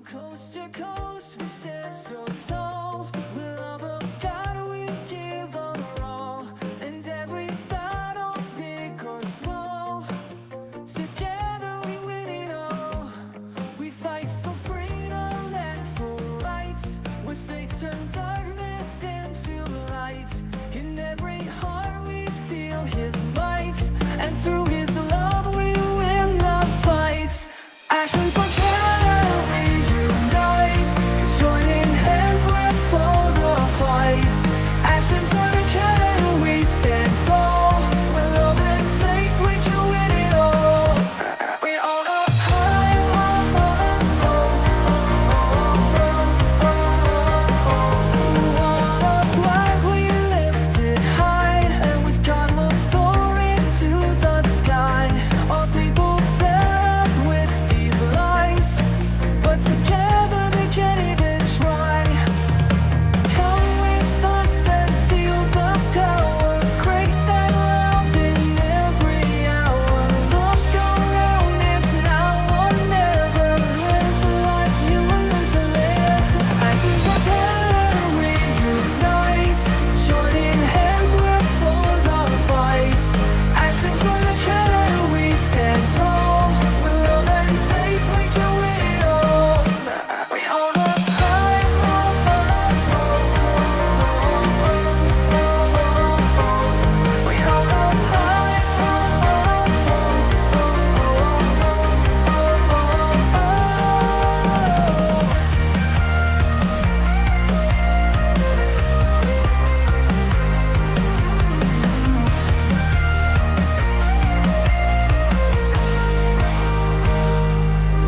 coast to coast, we stand so tall. With love of God, we give our all. And every battle, big or small, together we win it all. We fight for freedom and for rights. When states turn darkness into light, in every heart we feel His might. And through His love we win the fight. Action for Canada, we unite. Joining hands with foes or fights. Action for the Canada, we stand tall. With love and faith we can win it all. We on a high, on a flag we lift it high, and with God we'll soar into the sky. Our people fed up with these lies, but together they can't even try. Come with us and feel the power, grace and love in every hour. Look around, it's now or never. Live the life you were meant to live. Actions are better, we unite. Joining hands with foes or fights. Action for the Canada, we stand tall. With love and faith we can win it all. We on a high, we on a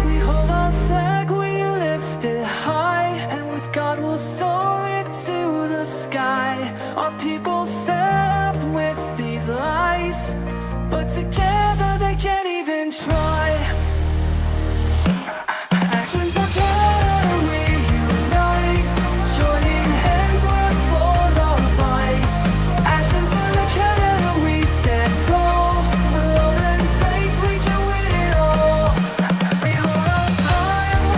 We hold our flag, we lift it high, and with God we'll soar it to the sky. Our people fed up with these lies, but together they can't even try. Actions are better, we unite. Joining hands with foes or fights. Actions for the Canada, we stand tall. With love and faith we can win it all. We hold up high, we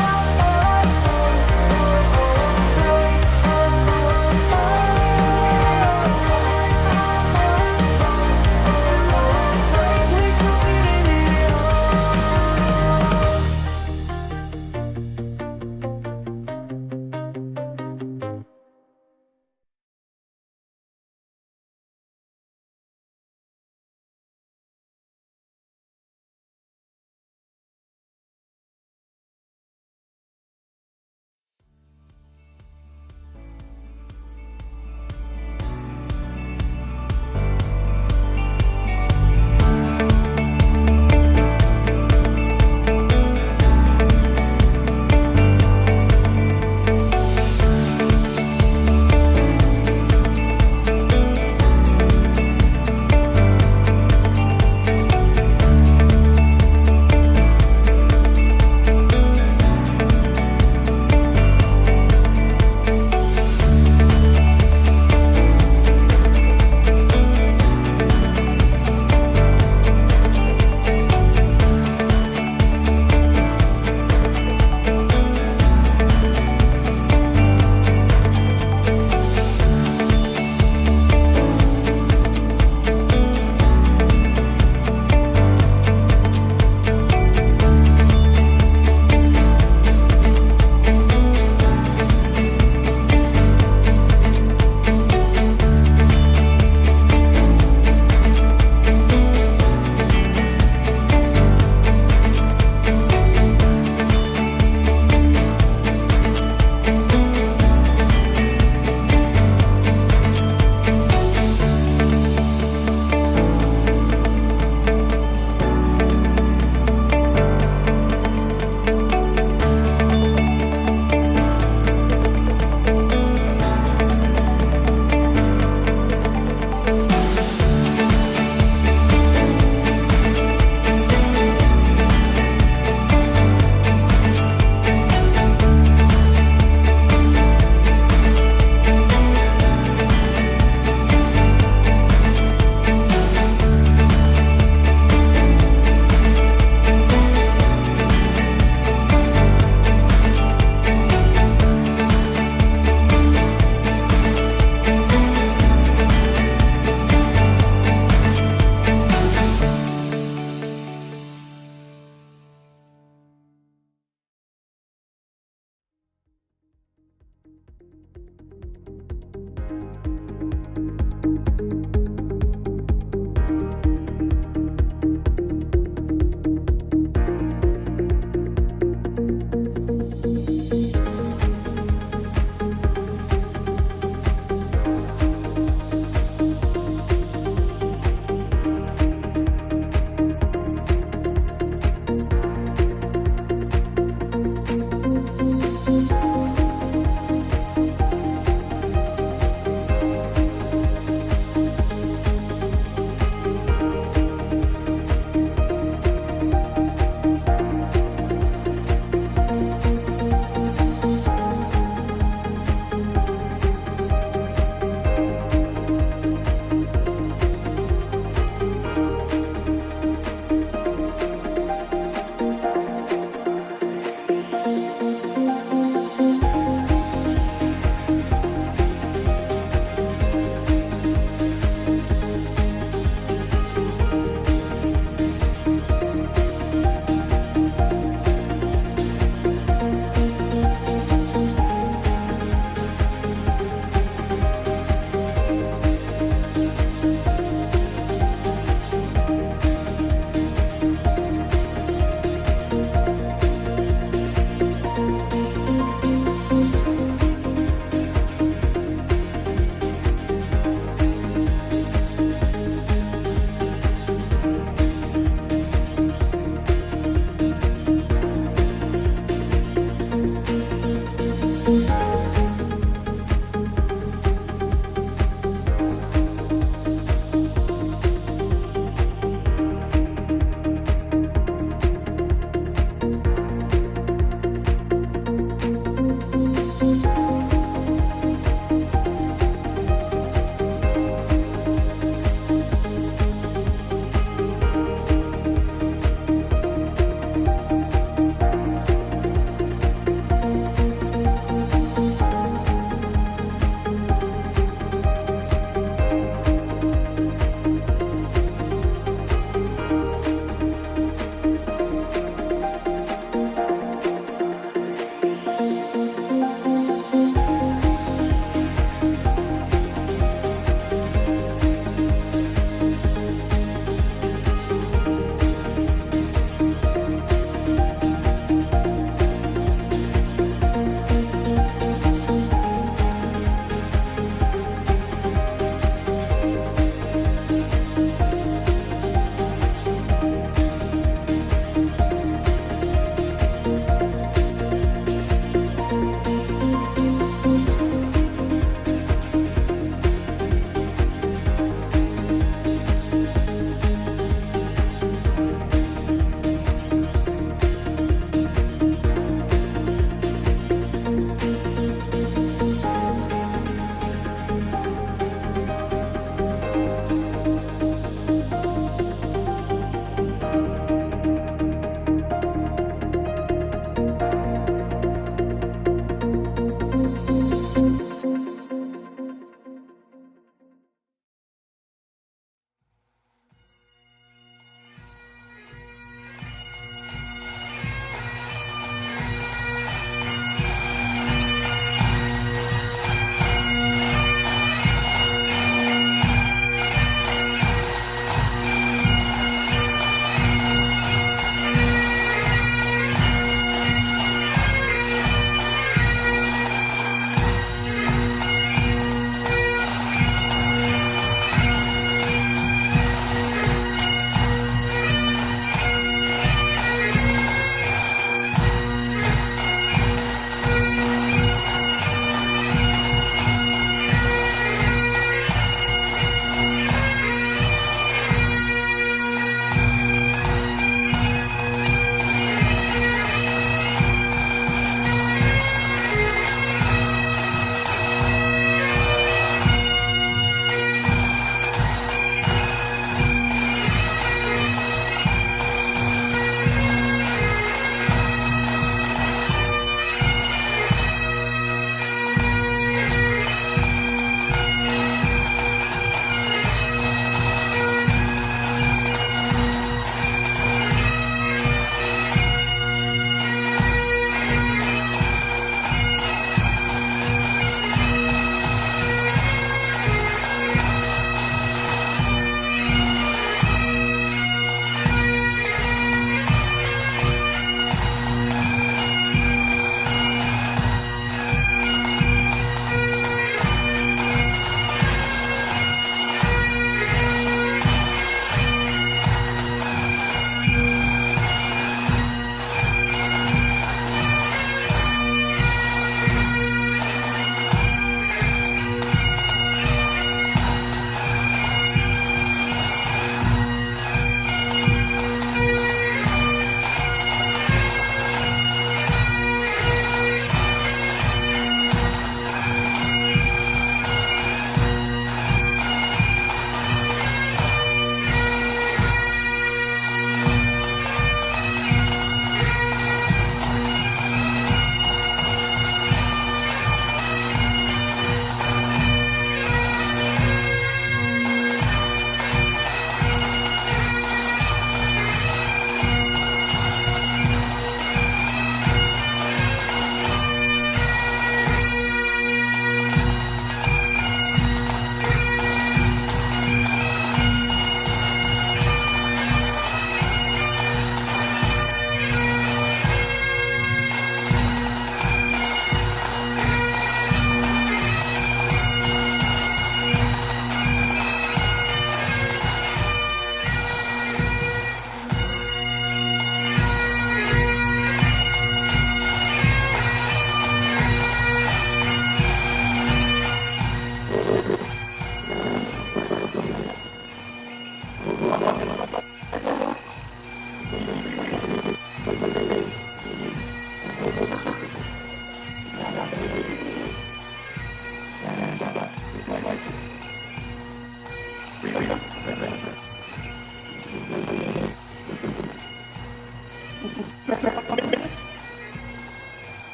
Just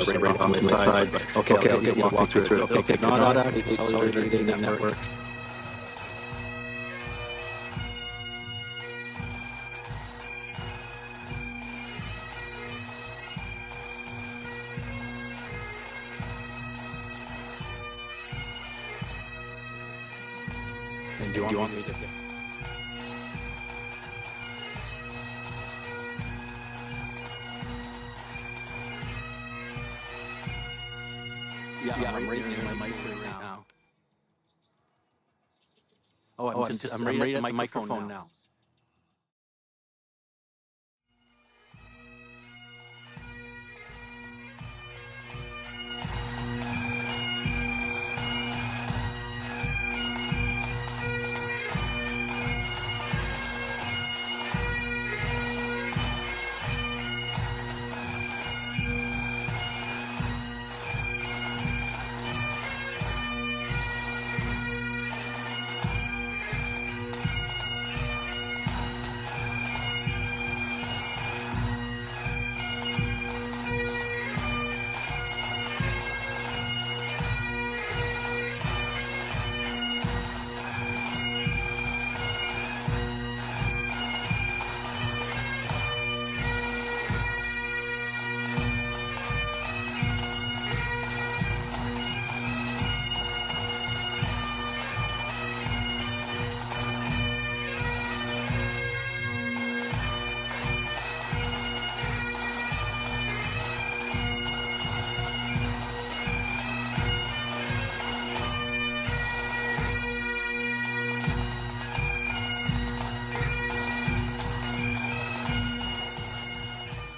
right on my side. Okay, I'll get you walk through it. Okay, Canada, cellular data network. And do you want me to? Yeah, I'm right near my microphone right now. Oh, I'm right at the microphone now.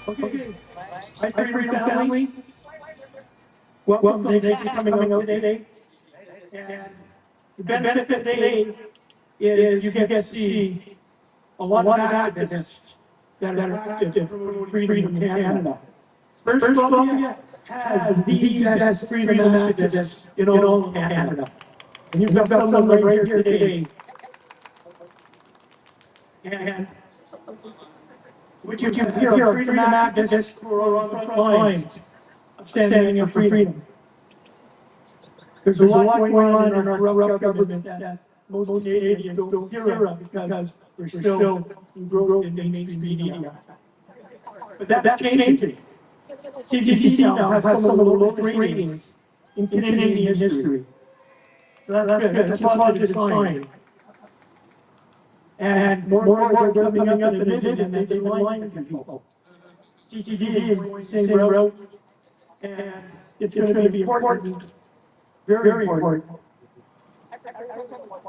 Okay. Hi, Frieda family. Welcome. Thank you for coming out today. And the benefit today is you get to see a lot of activists that are active for freedom in Canada. First Columbia has the best freedom activists in all of Canada. And you've got someone right here today. And what you can hear are freedom activists who are on the front lines of standing up for freedom. There's a lot going on in our corrupt governments that most Canadians don't hear of because they're still engrossed in mainstream media. But that's changing. CBC now has some of the lowest ratings in Canadian history. So that's good. That's a positive sign. And more and more they're coming up and admitting that they've been lying to people. CCD is going the same route, and it's going to be important, very important,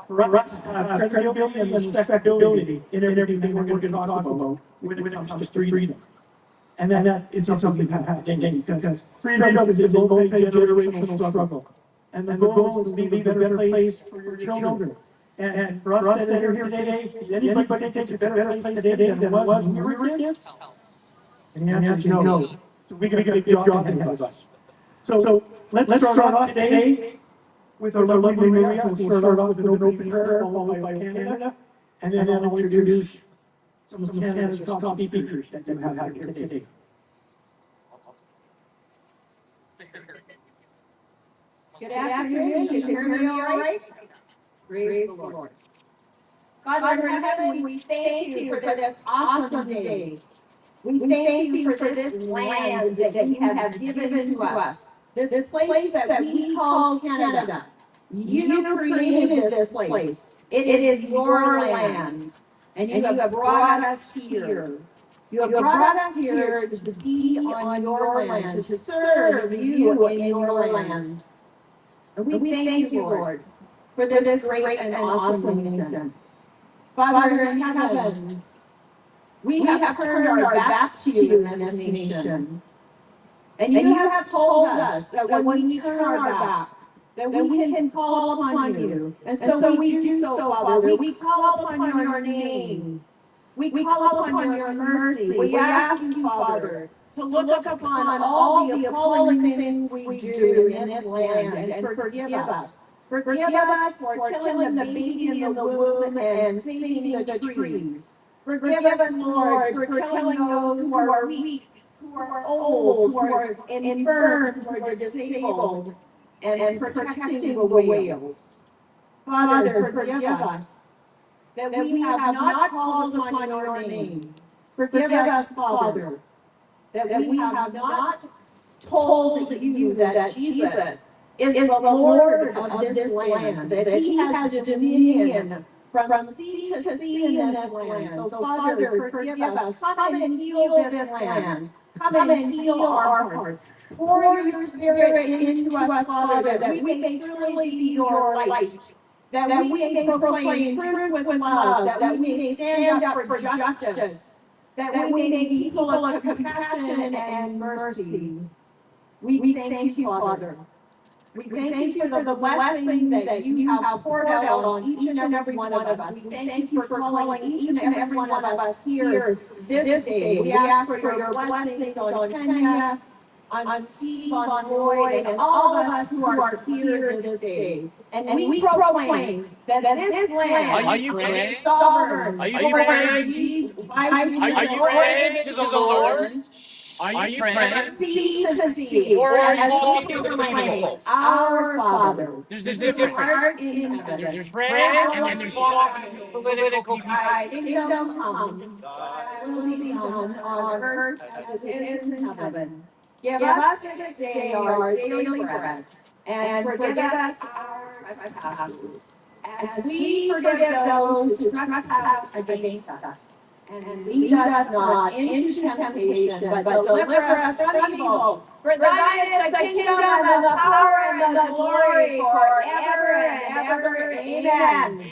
for us to have credibility and respectability in everything we're going to talk about when it comes to freedom. And that is not something that happens because freedom is a multi-generational struggle. And the goal is to leave a better place for your children. And for us that are here today, anybody think it's a better place today than it was when we were kids? And the answer is no. So we got a big job ahead of us. So let's start off today with our lovely Maria. We'll start off with an opening prayer followed by Canada, and then I'll introduce some of Canada's top speakers that we have here today. Good afternoon. Can you hear me all right? Praise the Lord. Father in heaven, we thank you for this awesome day. We thank you for this land that you have given to us. This place that we call Canada. You created this place. It is your land. And you have brought us here. You have brought us here to be on your land, to serve you in your land. And we thank you, Lord, for this great and awesome nation. Father in heaven, we have turned our backs to you in this nation. And you have told us that when we turn our backs, that we can call upon you. And so we do so, Father. We call upon your name. We call upon your mercy. We ask you, Father, to look upon all the appalling things we do in this land and forgive us. Forgive us for killing the baby in the womb and saving the trees. Forgive us, Lord, for killing those who are weak, who are old, who are infirm, who are disabled, and protecting the whales. Father, forgive us that we have not called upon your name. Forgive us, Father, that we have not told you that Jesus is the Lord of this land, that he has dominion from sea to sea in this land. So, Father, forgive us. Come and heal this land. Come and heal our hearts. Pour your Spirit into us, Father, that we may truly be your light, that we may proclaim truth with love, that we may stand up for justice, that we may be people of compassion and mercy. We thank you, Father. We thank you for the blessing that you have poured out on each and every one of us. We thank you for calling each and every one of us here this day. We ask for your blessings on Tanya, on Steve, on Lloyd, and all of us who are here this day. And we proclaim that this land is sovereign. Are you praying? Jesus, Are you praying to the Lord? Are you praying? sea to sea, Or are you as walking we to the proclaim, people? our Father, There's a who difference. art in heaven, There's praying and there's walking to political people. thy kingdom come, thy will be done on earth as it is in heaven. Give us this day our daily bread, and forgive us our trespasses, as we forgive those who trespass against us. And lead us not into temptation, but deliver us from evil. For thine is the kingdom and the power and the glory forever and ever. Amen.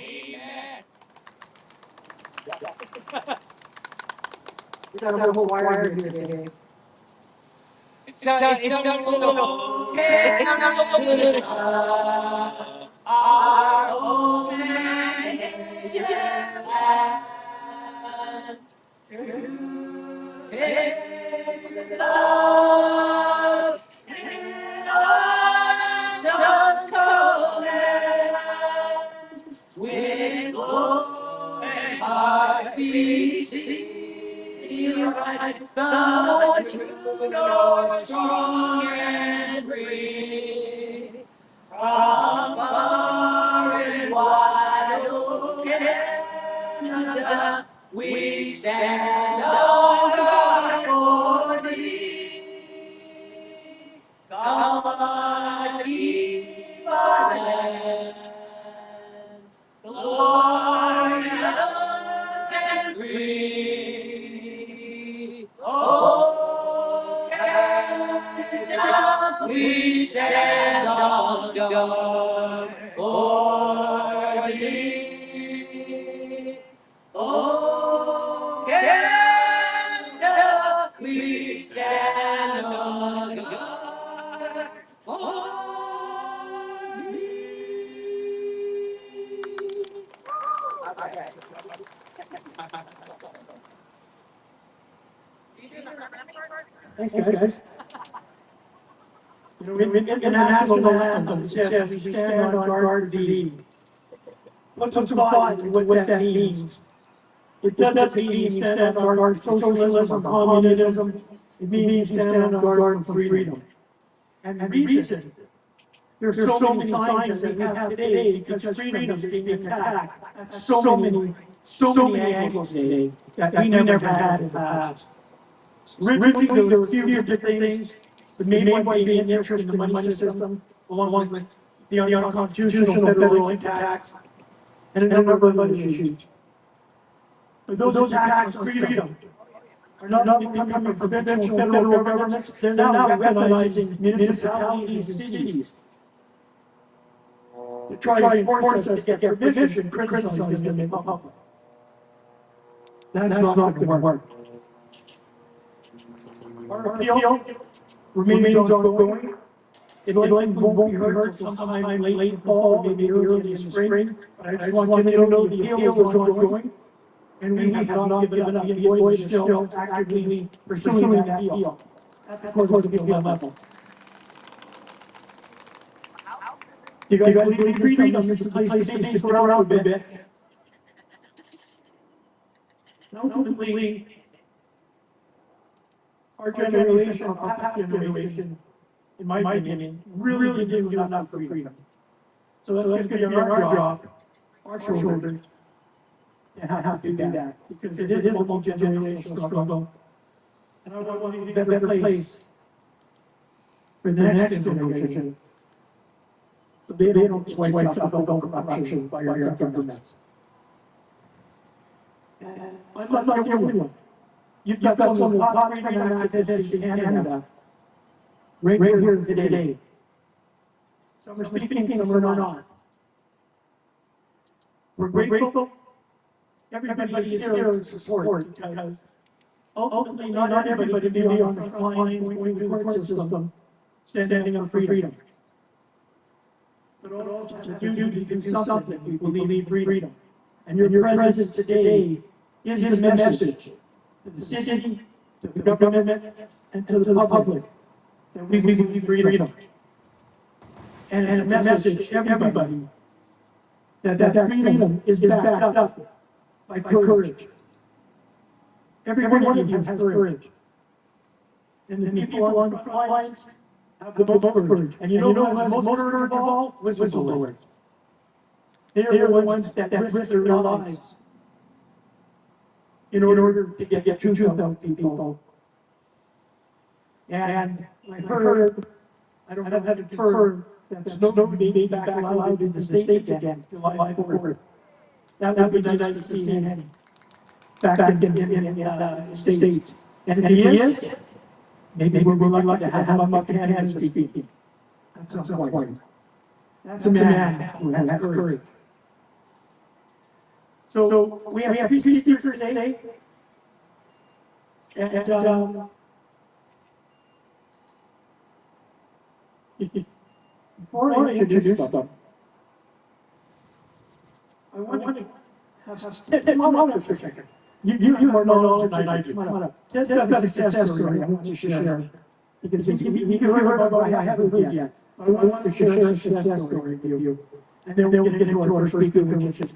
We got a whole choir here today. It's not a little. It's not a little. Our home and ancient land. True in love in our son's command. With glowing hearts we see right the true north strong and free. From far and wide, O Canada, we stand on guard for thee. God keep our land, glorious and free. Oh, Canada, we stand on guard for thee. Oh, Canada, we stand on guard for thee. Okay. Thanks, guys. You know, in the national anthem, it says, we stand on guard for thee. Put some thought into what that means. It doesn't mean you stand on guard for socialism or communism. It means you stand on guard for freedom. And the reason there's so many signs that we have today because freedom is being attacked at so many angles today that we never had in the past. Originally, there were a few different things. The main one being interest in the money system, along with the unconstitutional federal income tax, and a number of other issues. But those attacks on freedom are not only coming from provincial and federal governments, they're now weaponizing municipalities and cities to try and force us to get permission to criticize them in public. That's not going to work. Our appeal remains ongoing. it likely won't be heard till sometime late in the fall, maybe early in the spring. But I just want you to know the appeal is ongoing, and we have not given up. The employee is still actively pursuing that appeal at the court of appeal level. You guys believe in freedom? This is a place to stick around for a bit. And ultimately, our generation, our past generation, in my opinion, really didn't give enough for freedom. So that's going to be our job, our shoulders, to have to do that. Because it is a multi-generational struggle. And I want to be a better place for the next generation. So they don't swipe up the corruption by our governments. And I'm not the only one. You've got some of the top freedom activists in Canada right here today. Some are speaking, some are not. We're grateful. Everybody is here to support because ultimately not everybody can be on the front lines going through the court system, standing up for freedom. But all of us have a duty to do something if we believe freedom. And your presence today is the message to the city, to the government, and to the public that we believe freedom. And it's a message to everybody that freedom is backed up by courage. Every one of you has courage. And the people on the front lines have the most courage. And you know who has the most courage of all? Whistleblowers. They are the ones that risk their lives in order to get truth out of people. And I heard, I don't have to confirm, that Snow may be back allowed in the States again, July 4th. That would be nice to see him back in the States. And if he is, maybe we're lucky to have him up in Canada speaking at some point. That's a man who has courage. So we have three speakers today. And before I introduce them, I want to have Tim on for a second. You have more knowledge than I do. Come on up. Ted's got a success story I want to share. Because he heard about what I haven't heard yet. I want to share a success story with you. And then we'll get into our first speaker, which is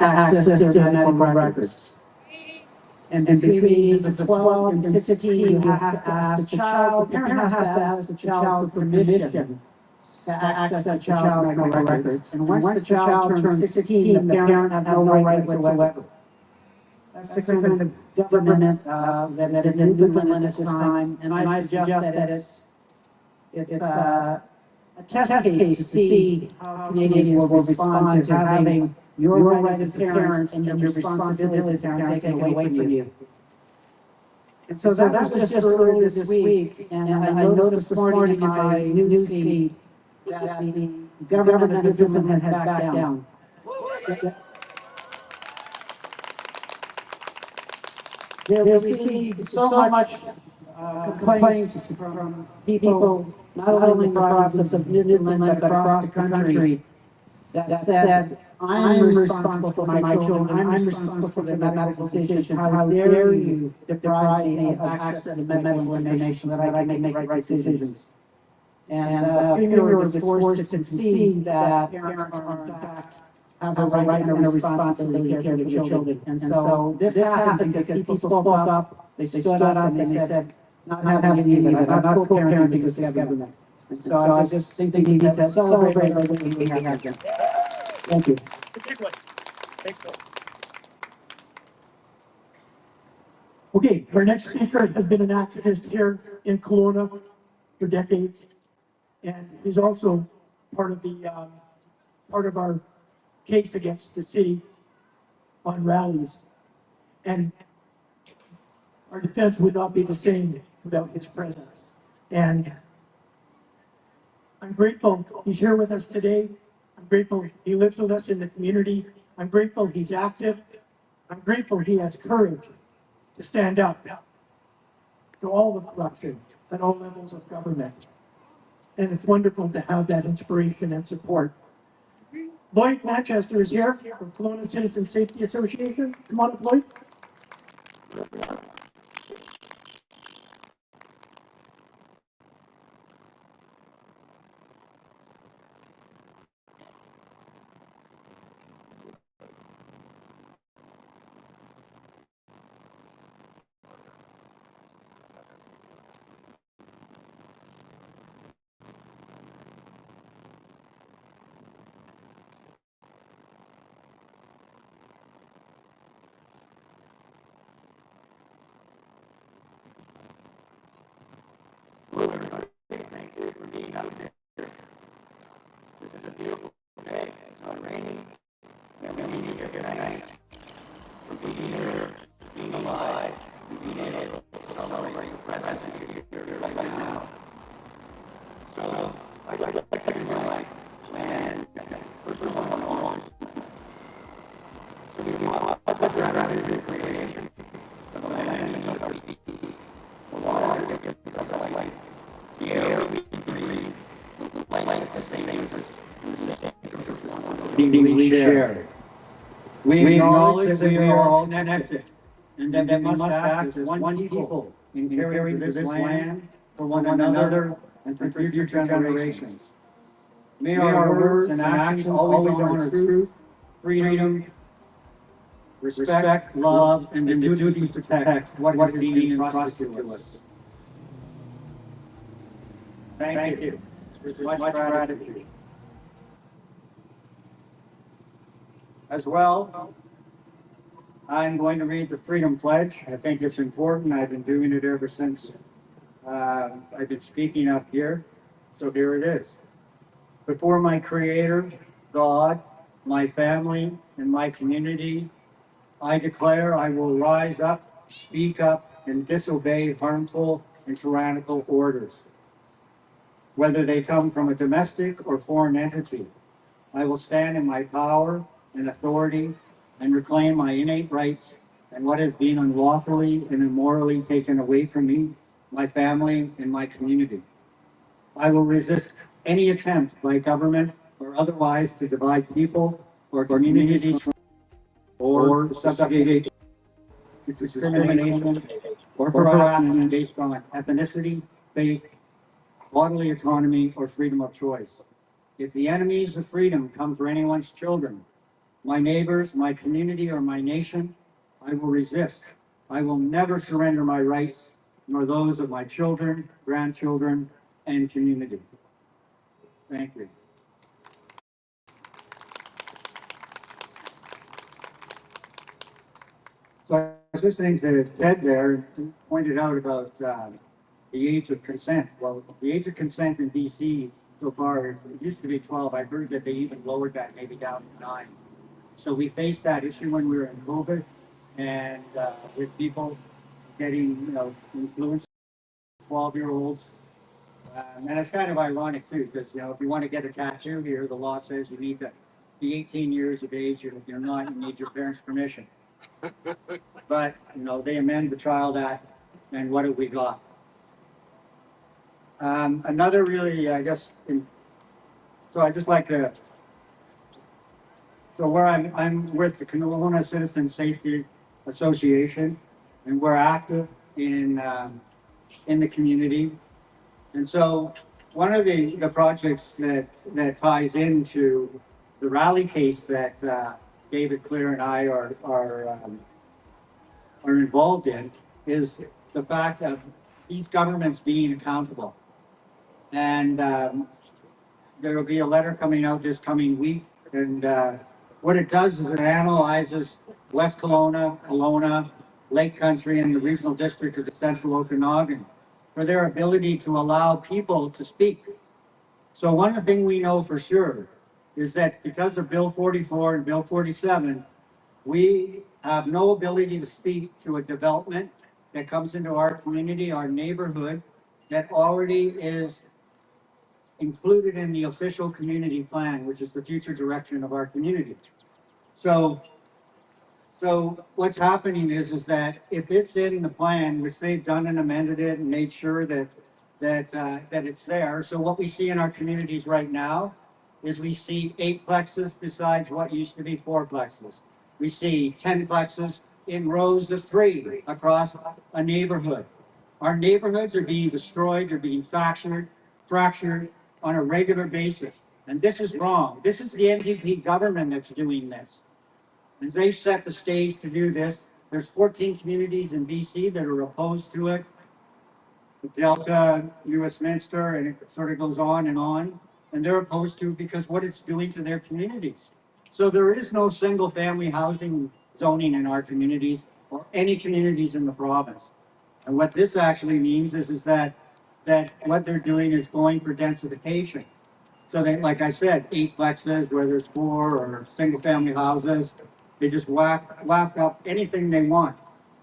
to access their medical records. And between ages of 12 and 16, you have to ask the child, the parent has to ask the child for permission to access the child's medical records. And once the child turns 16, the parent has no right whatsoever. That's the kind of government that is in Newfoundland at this time. And I suggest that it's a test case to see how Canadians will respond to having your right as a parent and your responsibility as a parent taken away from you. And so that was just earlier this week, and I noticed this morning in my news feed that the government of Newfoundland has backed down. They received so much complaints from people, not only in the province of Newfoundland, but across the country, that said, I'm responsible for my children, I'm responsible for their medical decisions, how dare you deprive me of access to medical information so that I can make the right decisions. And the Premier was forced to concede that parents are in fact have a right and a responsibility to care for their children. And so this happened because people spoke up, they stood up and they said, not having you, but I'm not co-parenting with this government. And so I just think we need to celebrate everything we have done. Thank you. It's a big one. Thanks, Bill. Okay, our next speaker has been an activist here in Kelowna for decades, and is also part of our case against the city on rallies. And our defense would not be the same without his presence. And I'm grateful he's here with us today. I'm grateful he lives with us in the community. I'm grateful he's active. I'm grateful he has courage to stand up to all the corruption at all levels of government. And it's wonderful to have that inspiration and support. Lloyd Manchester is here from Kelowna Citizen Safety Association. Come on up, Lloyd. We share. We acknowledge that we are all connected, and that we must act as one people in caring for this land, for one another, and for future generations. May our words and actions always honor truth, freedom, respect, love, and the duty to protect what is being entrusted to us. Thank you. With much gratitude. As well, I'm going to read the Freedom Pledge. I think it's important. I've been doing it ever since I've been speaking up here. So here it is. Before my Creator, God, my family, and my community, I declare I will rise up, speak up, and disobey harmful and tyrannical orders, whether they come from a domestic or foreign entity. I will stand in my power and authority and reclaim my innate rights and what has been unlawfully and immorally taken away from me, my family, and my community. I will resist any attempt by government or otherwise to divide people or communities or subjugate to discrimination or harassment based on ethnicity, faith, bodily autonomy, or freedom of choice. If the enemies of freedom come for anyone's children, my neighbors, my community, or my nation, I will resist. I will never surrender my rights, nor those of my children, grandchildren, and community. Thank you. So I was listening to Ted there, who pointed out about the age of consent. Well, the age of consent in BC so far, it used to be 12. I heard that they even lowered that maybe down to 9. So we faced that issue when we were in COVID, and with people getting, influenced, 12-year-olds. And it's kind of ironic too, because, if you want to get a tattoo here, the law says you need to be 18 years of age. You're not, you need your parents' permission. But, they amend the Child Act, and what have we got? Another really, I guess, so I just like to, so where I'm with the Kelowna Citizen Safety Association, and we're active in the community. And so one of the projects that ties into the rally case that David C.L.E.A.R and I are involved in is the fact of these governments being accountable. And there will be a letter coming out this coming week And what it does is it analyzes West Kelowna, Kelowna, Lake Country, and the regional district of the Central Okanagan for their ability to allow people to speak. So one of the things we know for sure is that because of Bill 44 and Bill 47, we have no ability to speak to a development that comes into our community, our neighborhood, that already is included in the official community plan, which is the future direction of our community. So what's happening is that if it's in the plan, which they've done and amended it and made sure that it's there. So what we see in our communities right now is we see 8 plexes besides what used to be 4 plexes. We see 10 plexes in rows of 3 across a neighborhood. Our neighborhoods are being destroyed, they're being fractured on a regular basis. And this is wrong. This is the NDP government that's doing this. And they set the stage to do this. There's 14 communities in BC that are opposed to it. Delta, Westminster, and it sort of goes on. And they're opposed to it because what it's doing to their communities. So there is no single family housing zoning in our communities or any communities in the province. And what this actually means is that what they're doing is going for densification. So they, like I said, 8 plexes where there's 4 or single family houses, they just whack up anything they want.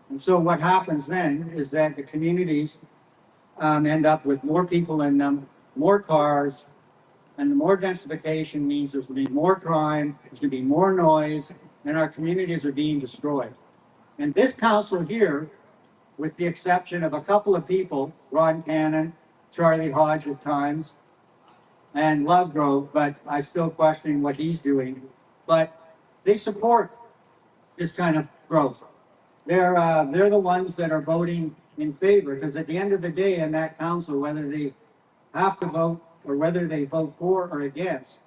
And so what happens then is that the communities end up with more people in them, more cars, and the more densification means there's going to be more crime, there's going to be more noise, and our communities are being destroyed. And this council here, with the exception of a couple of people, Ron Cannon, Charlie Hodge at times, and Lovegrove, but I still question what he's doing, but they support this kind of growth. They're the ones that are voting in favor, because at the end of the day in that council, whether they have to vote or whether they vote for or against,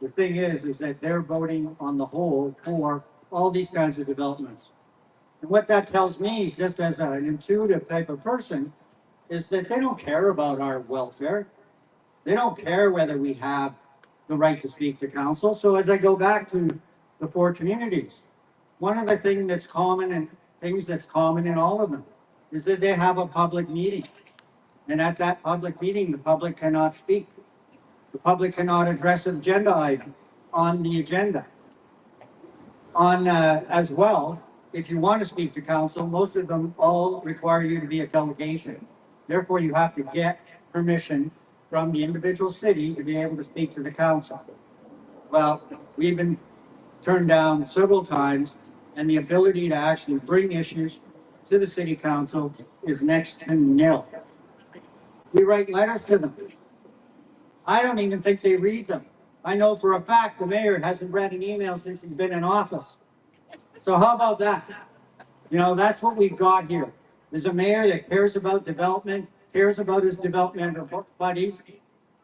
the thing is that they're voting on the whole for all these kinds of developments. And what that tells me is, just as an intuitive type of person, is that they don't care about our welfare. They don't care whether we have the right to speak to council. So as I go back to the 4 communities, one of the things that's common in all of them is that they have a public meeting. And at that public meeting, the public cannot speak. The public cannot address an agenda item on the agenda. As well, if you want to speak to council, most of them all require you to be a delegation. Therefore, you have to get permission from the individual city to be able to speak to the council. Well, we've been turned down several times, and the ability to actually bring issues to the city council is next to nil. We write letters to them. I don't even think they read them. I know for a fact the mayor hasn't read an email since he's been in office. So how about that? You know, that's what we've got here. There's a mayor that cares about development, cares about his developmental buddies,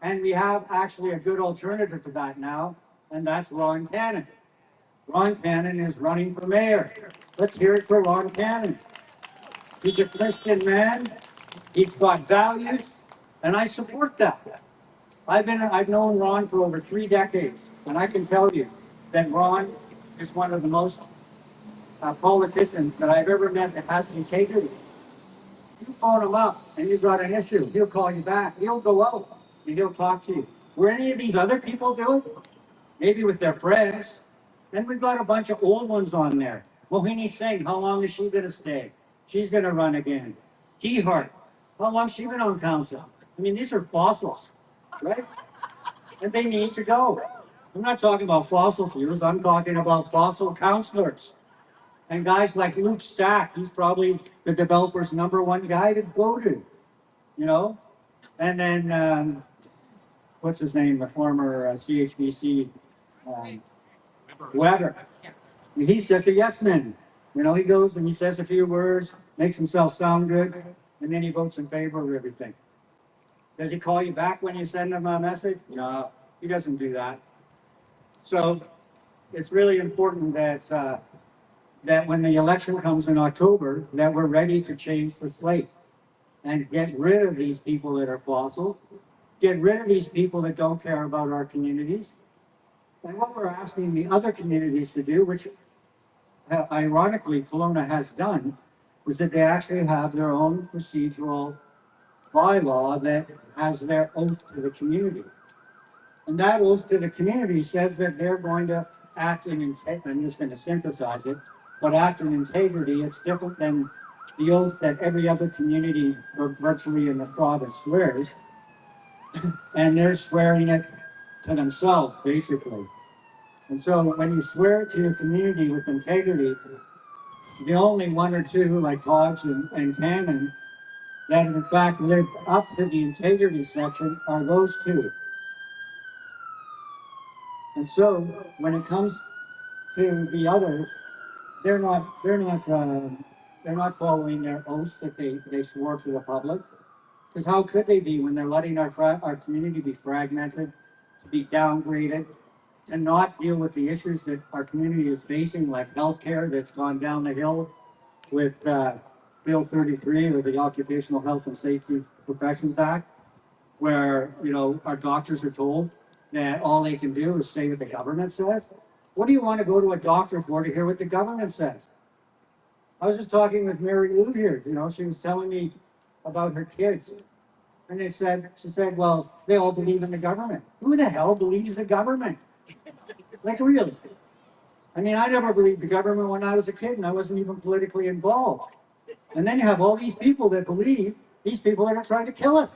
and we have actually a good alternative to that now, and that's Ron Cannon. Ron Cannon is running for mayor. Let's hear it for Ron Cannon. He's a Christian man. He's got values, and I support that. I've known Ron for over 3 decades, and I can tell you that Ron is one of the most politicians that I've ever met that has integrity. You phone him up and you've got an issue, he'll call you back. He'll go out and he'll talk to you. Where any of these other people do it, maybe with their friends, then we've got a bunch of old ones on there. Mohini Singh, how long is she going to stay? She's going to run again. Hart, how long has she been on council? I mean, these are fossils, right? And they need to go. I'm not talking about fossil fuels. I'm talking about fossil councillors. And guys like Luke Stack, he's probably the developer's #1 guy to go to, you know? And then, what's his name, the former CHBC, Weber. He's just a yes man. You know, he goes and he says a few words, makes himself sound good, and then he votes in favor of everything. Does he call you back when you send him a message? No, he doesn't do that. So it's really important that that when the election comes in October, that we're ready to change the slate and get rid of these people that are fossils, get rid of these people that don't care about our communities, And what we're asking the other communities to do, which ironically Kelowna has done, was that they actually have their own procedural bylaw that has their oath to the community. And that oath to the community says that they're going to act in integrity. I'm just going to synthesize it, but act in integrity. It's different than the oath that every other community or virtually in the province swears. And they're swearing it to themselves, basically. And so when you swear to your community with integrity, the only one or two, like Hodge and Cannon, that in fact lived up to the integrity section are those two. And so when it comes to the others, they're not following their oaths that they swore to the public. Because how could they be when they're letting our community be fragmented, to be downgraded, to not deal with the issues that our community is facing, like healthcare that's gone down the hill with Bill 33 or the Occupational Health and Safety Professions Act, where our doctors are told that all they can do is say what the government says. What do you want to go to a doctor for, to hear what the government says? I was just talking with Mary Lou here. She was telling me about her kids. And she said, well, they all believe in the government. Who the hell believes the government? Like, really? I mean, I never believed the government when I was a kid, and I wasn't even politically involved. And then you have all these people that believe these people that are trying to kill us.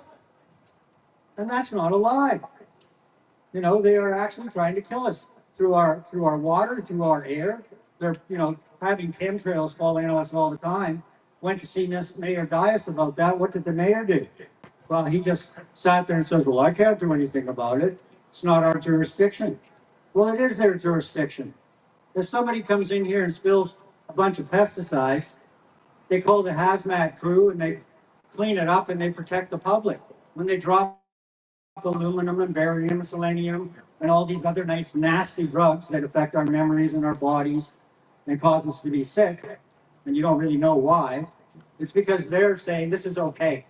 And that's not a lie. They are actually trying to kill us through our water, through our air. They're, having chemtrails falling on us all the time. Went to see Mayor Dias about that. What did the mayor do? Well, he just sat there and says, well, I can't do anything about it. It's not our jurisdiction. Well, it is their jurisdiction. If somebody comes in here and spills a bunch of pesticides, they call the hazmat crew and they clean it up and they protect the public. When they drop aluminum and barium, selenium, and all these other nice, nasty drugs that affect our memories and our bodies and cause us to be sick, and you don't really know why, it's because they're saying this is okay.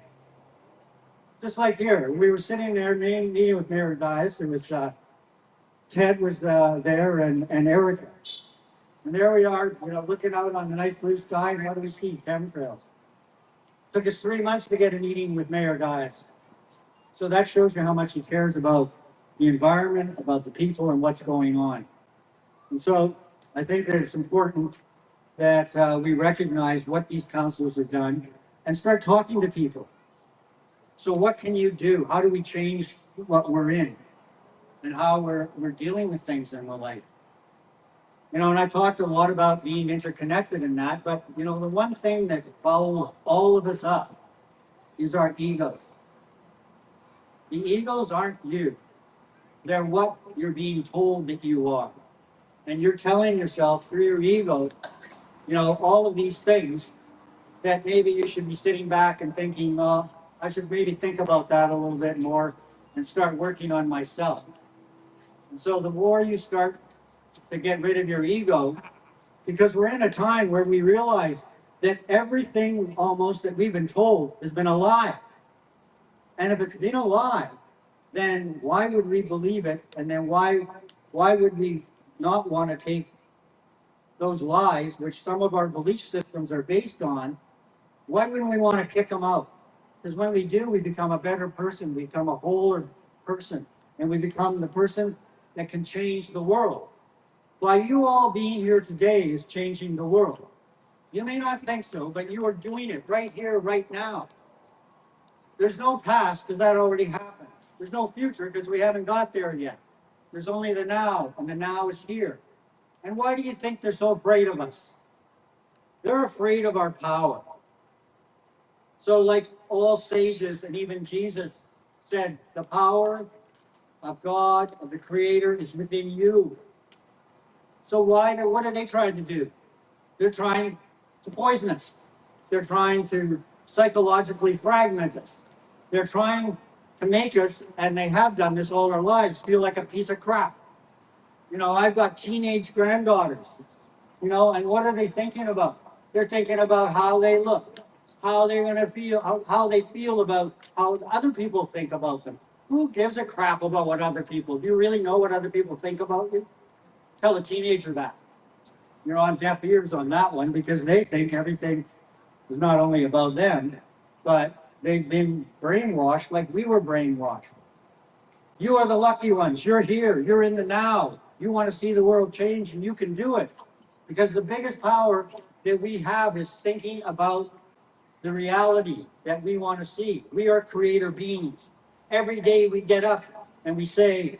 Just like here, we were sitting there meeting with Mayor Dias. It was Ted was there and Erica. And there we are, looking out on the nice blue sky, and what do we see? Chemtrails. Took us 3 months to get a meeting with Mayor Dias. So that shows you how much he cares about the environment, about the people, and what's going on. And so I think that it's important that we recognize what these councils have done and start talking to people. So what can you do? How do we change what we're in and how we're dealing with things in the life? And I talked a lot about being interconnected in that, but the one thing that follows all of us up is our egos. The egos aren't you. They're what you're being told that you are. And you're telling yourself through your ego, all of these things that maybe you should be sitting back and thinking, I should maybe think about that a little bit more and start working on myself. And so the more you start to get rid of your ego, because we're in a time where we realize that everything almost that we've been told has been a lie. And if it's been a lie, then why would we believe it? And then why would we not want to take those lies, which some of our belief systems are based on, why wouldn't we want to kick them out? Because when we do, we become a better person, we become a wholer person, and we become the person that can change the world. By you all being here today is changing the world. You may not think so, but you are doing it right here, right now. There's no past because that already happened. There's no future because we haven't got there yet. There's only the now, and the now is here. And why do you think they're so afraid of us? They're afraid of our power. So like all sages and even Jesus said, the power of God, of the Creator is within you. So what are they trying to do? They're trying to poison us. They're trying to psychologically fragment us. They're trying to make us, and they have done this all our lives, feel like a piece of crap. I've got teenage granddaughters, and what are they thinking about? They're thinking about how they look, how they're going to feel, how they feel about how other people think about them. Who gives a crap about what other people do? You really know what other people think about you? Tell a teenager that. You're on deaf ears on that one because they think everything is not only about them, but they've been brainwashed like we were brainwashed. You are the lucky ones. You're here. You're in the now. You want to see the world change, and you can do it. Because the biggest power that we have is thinking about the reality that we want to see. We are creator beings. Every day we get up and we say,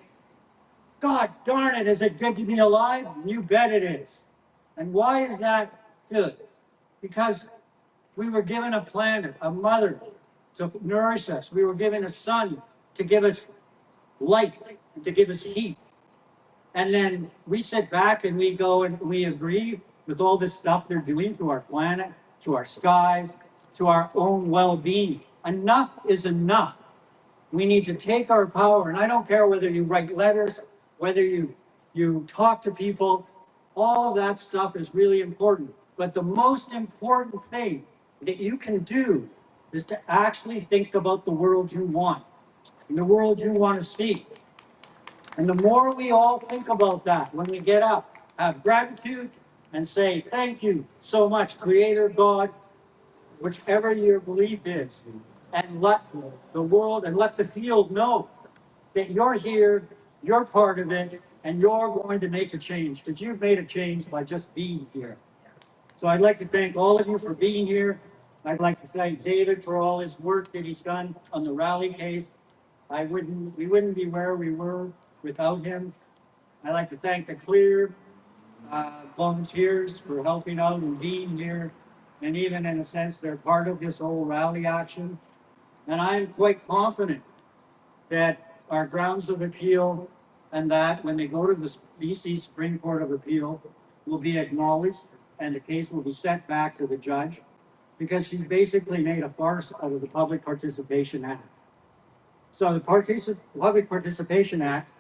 God darn it, is it good to be alive? You bet it is. And why is that good? Because we were given a planet, a mother to nourish us. We were given a sun to give us light, to give us heat. And then we sit back and we go and we agree with all this stuff they're doing to our planet, to our skies, to our own well-being. Enough is enough. We need to take our power, and I don't care whether you write letters, whether you talk to people, all of that stuff is really important. But the most important thing that you can do is to actually think about the world you want and the world you want to see. And the more we all think about that when we get up, have gratitude and say, thank you so much, Creator, God, whichever your belief is, and let the world and let the field know that you're here, you're part of it, and you're going to make a change, because you've made a change by just being here. So I'd like to thank all of you for being here. I'd like to thank David for all his work that he's done on the rally case. We wouldn't be where we were without him. I'd like to thank the C.L.E.A.R volunteers for helping out and being here. And even in a sense, they're part of this whole rally action. And I'm quite confident that our grounds of appeal and that when they go to the BC Supreme Court of Appeal will be acknowledged and the case will be sent back to the judge, because she's basically made a farce out of the Public Participation Act. So the Public Participation Act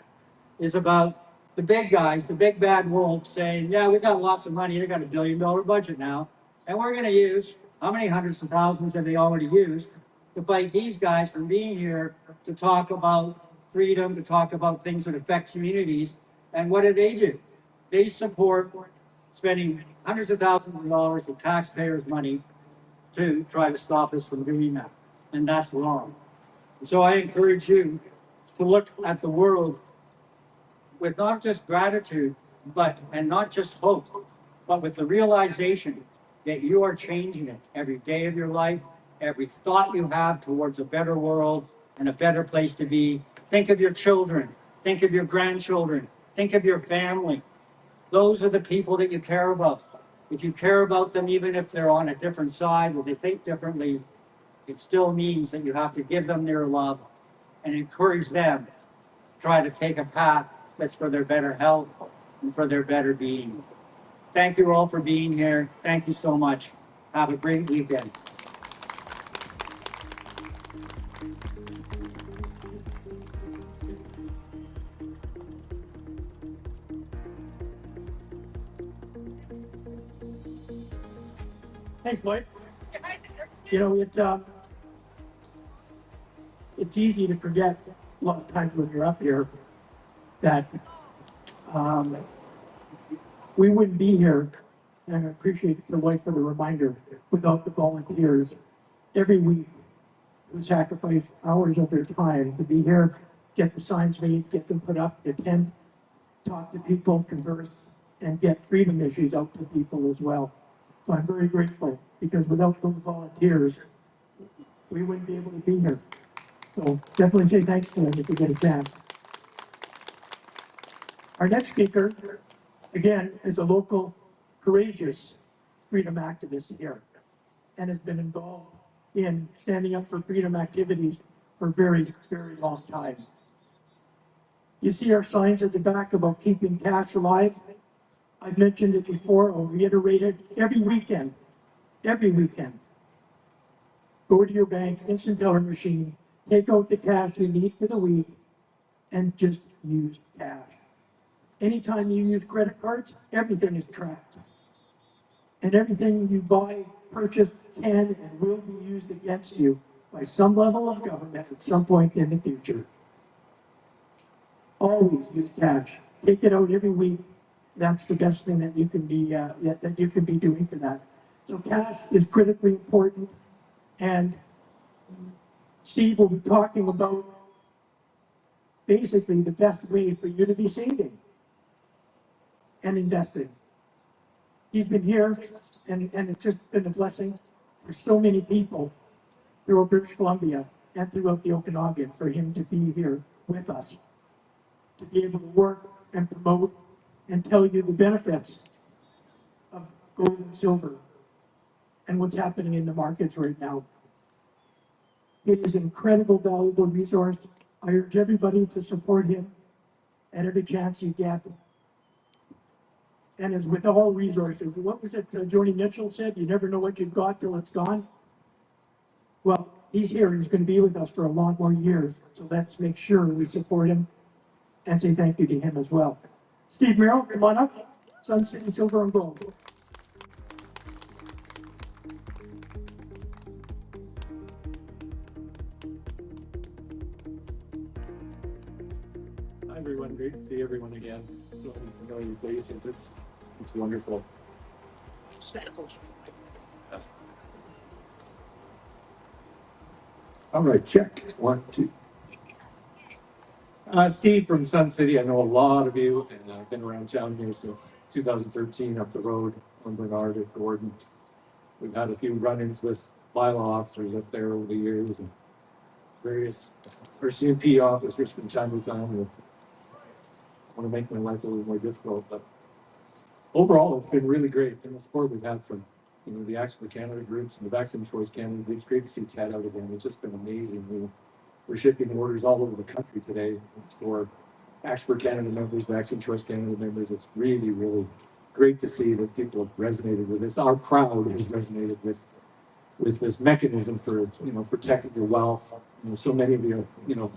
is about the big guys, the big bad wolves saying, yeah, we got lots of money, they got $1 billion budget now, and we're gonna use, how many hundreds of thousands have they already used to fight these guys from being here to talk about freedom, to talk about things that affect communities. And what do? They support spending hundreds of thousands of dollars of taxpayers' money to try to stop us from doing that. And that's wrong. And so I encourage you to look at the world with not just gratitude, and not just hope, but with the realization that you are changing it every day of your life, every thought you have towards a better world and a better place to be. Think of your children, think of your grandchildren, think of your family. Those are the people that you care about. If you care about them, even if they're on a different side or they think differently, it still means that you have to give them their love and encourage them to try to take a path that's for their better health and for their better being. Thank you all for being here. Thank you so much. Have a great weekend. Thanks, Lloyd. You know, it's easy to forget a lot of times when you're up here that we wouldn't be here, and I appreciate the Lloyd for the reminder, without the volunteers every week who sacrifice hours of their time to be here, get the signs made, get them put up, attend, talk to people, converse, and get freedom issues out to people as well. So I'm very grateful, because without those volunteers, we wouldn't be able to be here. So definitely say thanks to them if you get a chance. Our next speaker, again, is a local, courageous freedom activist here, and has been involved in standing up for freedom activities for a very, very long time. You see our signs at the back about keeping cash alive. I've mentioned it before, I'll reiterate it, every weekend, go to your bank, instant teller machine, take out the cash you need for the week, and just use cash. Anytime you use credit cards, everything is tracked. And everything you buy, purchase, can and will be used against you by some level of government at some point in the future. always use cash. Take it out every week. That's the best thing that you can be, that you can be doing for that. So cash is critically important. And Steve will be talking about basically the best way for you to be saving and investing. He's been here and it's just been a blessing for so many people throughout British Columbia and throughout the Okanagan for him to be here with us, to be able to work and promote and tell you the benefits of gold and silver and what's happening in the markets right now. It is an incredible, valuable resource. I urge everybody to support him at every chance you get. And as with all resources, what was it Joni Mitchell said? You never know what you've got till it's gone. Well, he's here. He's going to be with us for a lot more years. So let's make sure we support him and say thank you to him as well. Steve Merrill, come on up. Sun City Silver and Gold. Hi everyone, great to see everyone again. So many familiar faces, it's wonderful. All right, check. 1, 2. Steve from Sun City. I know a lot of you, and I've been around town here since 2013 up the road on Bernard at Gordon. We've had a few run-ins with bylaw officers up there over the years and various RCMP officers from time to time. Who want to make my life a little more difficult, but overall, it's been really great. And the support we've had from the Action4Canada groups and the Vaccine Choice Canada. It's great to see Ted out again. It's just been amazing. We're shipping orders all over the country today for Action4Canada members, Vaccine Choice Canada members. It's really, really great to see that people have resonated with this. Our crowd has resonated with this mechanism for protecting your wealth. So many of you,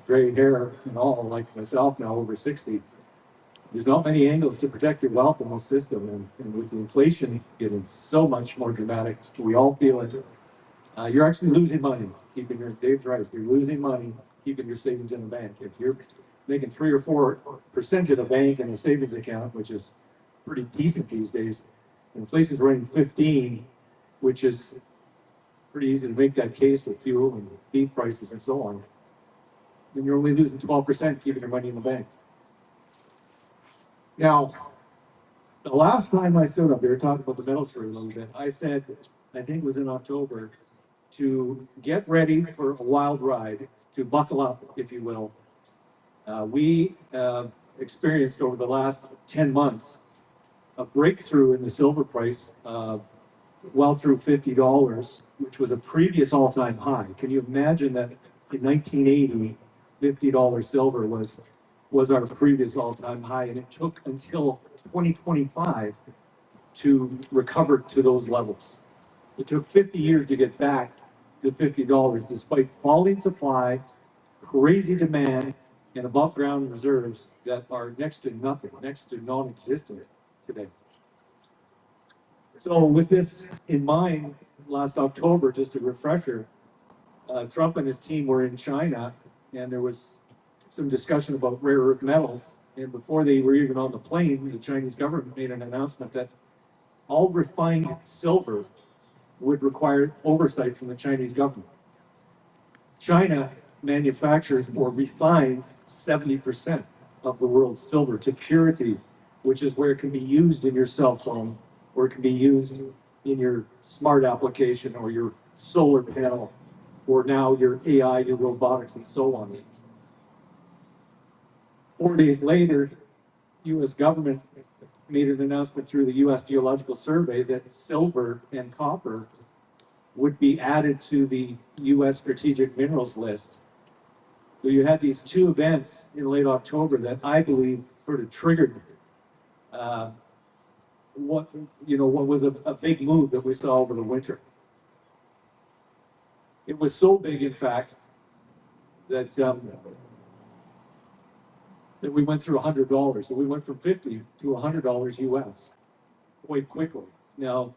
gray hair and all, like myself now, over 60. There's not many angles to protect your wealth in this system, and with the inflation getting so much more dramatic, we all feel it. You're actually losing money keeping Dave's right. You're losing money keeping your savings in the bank. If you're making 3 or 4% in a bank and a savings account, which is pretty decent these days, inflation's running 15, which is pretty easy to make that case with fuel and beef prices and so on. Then you're only losing 12% keeping your money in the bank. Now, the last time I stood up here talking about the metals for a little bit, I said, I think it was in October, to get ready for a wild ride, to buckle up, if you will. We experienced over the last 10 months a breakthrough in the silver price, well through $50, which was a previous all-time high. Can you imagine that in 1980, $50 silver was our previous all-time high, and it took until 2025 to recover to those levels. It took 50 years to get back to $50, despite falling supply, crazy demand, and above ground reserves that are next to nothing, next to non-existent today. So with this in mind, last October, just a refresher, Trump and his team were in China, and there was some discussion about rare earth metals. And before they were even on the plane, the Chinese government made an announcement that all refined silver would require oversight from the Chinese government. China manufactures or refines 70% of the world's silver to purity, which is where it can be used in your cell phone, or it can be used in your smart application or your solar panel, or now your AI, your robotics, and so on. 4 days later, U.S. government made an announcement through the U.S. Geological Survey that silver and copper would be added to the U.S. strategic minerals list. So you had these two events in late October that I believe sort of triggered what was a big move that we saw over the winter. It was so big, in fact, that that we went through $100. So we went from $50 to $100 US quite quickly. Now,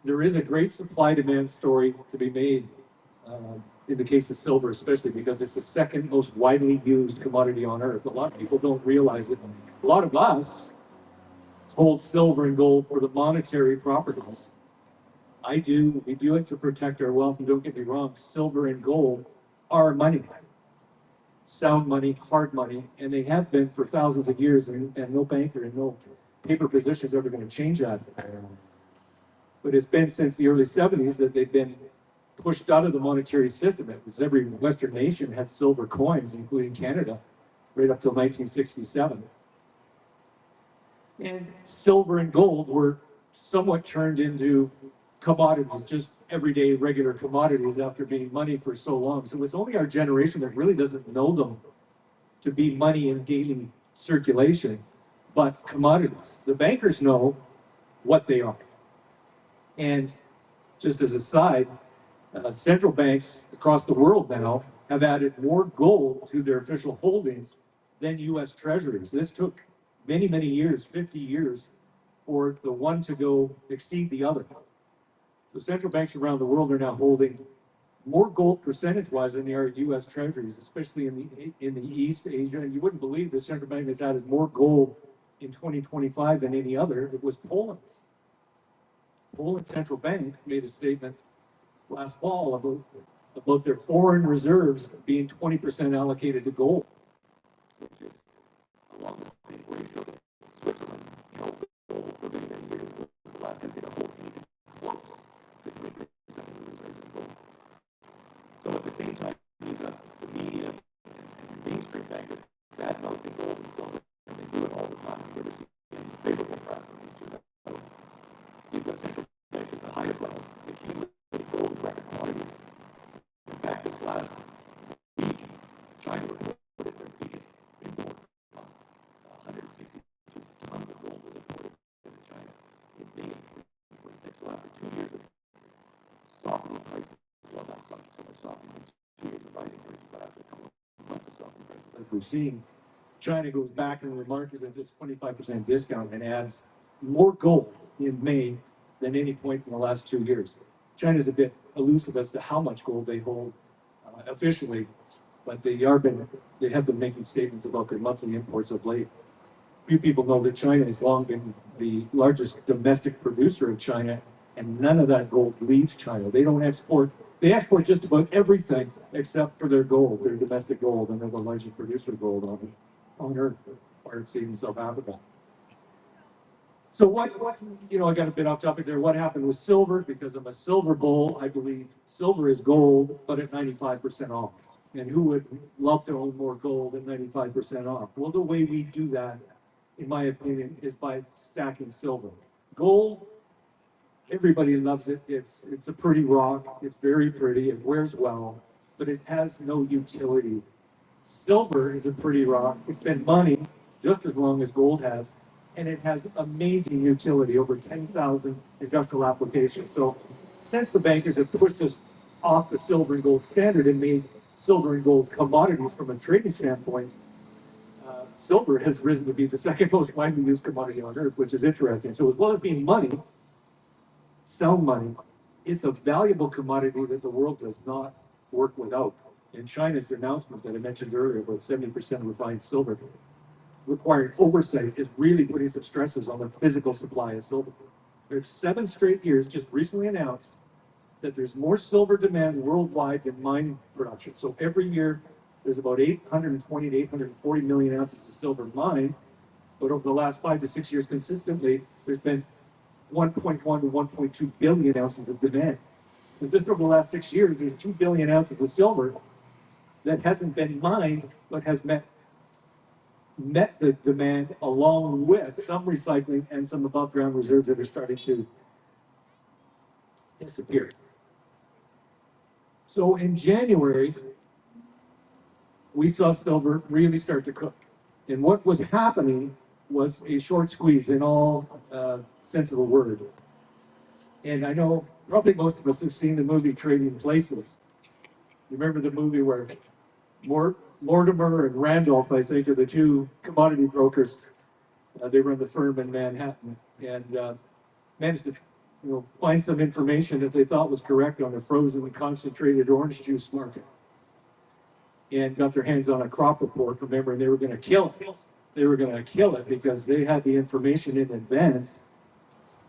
there is a great supply-demand story to be made in the case of silver, especially because it's the second most widely used commodity on earth. A lot of people don't realize it. A lot of us hold silver and gold for the monetary properties. I do. We do it to protect our wealth. And don't get me wrong, silver and gold are money. Sound money, hard money, and they have been for thousands of years, and no banker and no paper position is ever going to change that. But it's been since the early 70s that they've been pushed out of the monetary system. It was every Western nation had silver coins, including Canada, right up till 1967. And silver and gold were somewhat turned into commodities, just everyday regular commodities after being money for so long. So it's only our generation that really doesn't know them to be money in daily circulation, but commodities. The bankers know what they are. And just as a side, central banks across the world now have added more gold to their official holdings than US treasuries. This took many, many years, 50 years, for the one to go exceed the other. So central banks around the world are now holding more gold percentage-wise than they are US treasuries, especially in the East Asia. And you wouldn't believe the central bank has added more gold in 2025 than any other. It was Poland's. Poland's central bank made a statement last fall about their foreign reserves being 20% allocated to gold, which is along the same ratio that Switzerland held gold for many, many years. Was the last country to hold anything close to 20% of the reserves in gold. So at the same time, you've got the media and mainstream bankers bad mouthing gold and silver, and they do it all the time. You never see any favorable press on these two metals. You've got central banks at the highest levels accumulating gold and record quantities. In fact, this last week, China reported their biggest import month. 162 tons of gold was imported into China in May 2026. So after 2 years of softening prices, well, not so much softening, 2 years of rising prices, but after a couple of months of softening prices, as we've seen, China goes back into the market with this 25% discount and adds more gold in May than any point in the last 2 years. China's a bit elusive as to how much gold they hold officially, but they have been making statements about their monthly imports of late. Few people know that China has long been the largest domestic producer of China, and none of that gold leaves China. They don't export. They export just about everything except for their gold, their domestic gold, and they're the largest producer of gold on earth, far exceeding South Africa. So what, I got a bit off topic there. What happened with silver? Because I'm a silver bull, I believe silver is gold, but at 95% off. And who would love to own more gold at 95% off? Well, the way we do that, in my opinion, is by stacking silver. Gold, everybody loves it. It's a pretty rock. It's very pretty. It wears well, but it has no utility. Silver is a pretty rock. It's been money just as long as gold has, and it has amazing utility, over 10,000 industrial applications. So since the bankers have pushed us off the silver and gold standard and made silver and gold commodities from a trading standpoint, silver has risen to be the second most widely used commodity on earth, which is interesting. So as well as being money, sound money, it's a valuable commodity that the world does not work without. And China's announcement that I mentioned earlier about 70% refined silver requiring oversight is really putting some stresses on the physical supply of silver. There's 7 straight years just recently announced that there's more silver demand worldwide than mine production. So every year there's about 820 to 840 million ounces of silver mined, but over the last 5 to 6 years consistently, there's been 1.1 to 1.2 billion ounces of demand. And just over the last 6 years, there's 2 billion ounces of silver that hasn't been mined, but has met the demand, along with some recycling and some above ground reserves that are starting to disappear. So in January, we saw silver really start to cook. And what was happening was a short squeeze in all sense of the word. And I know probably most of us have seen the movie Trading Places. You remember the movie where Mortimer and Randolph, I think, are the 2 commodity brokers. They run the firm in Manhattan and managed to find some information that they thought was correct on a frozen and concentrated orange juice market. And got their hands on a crop report, remember, and they were gonna kill it. They were gonna kill it because they had the information in advance.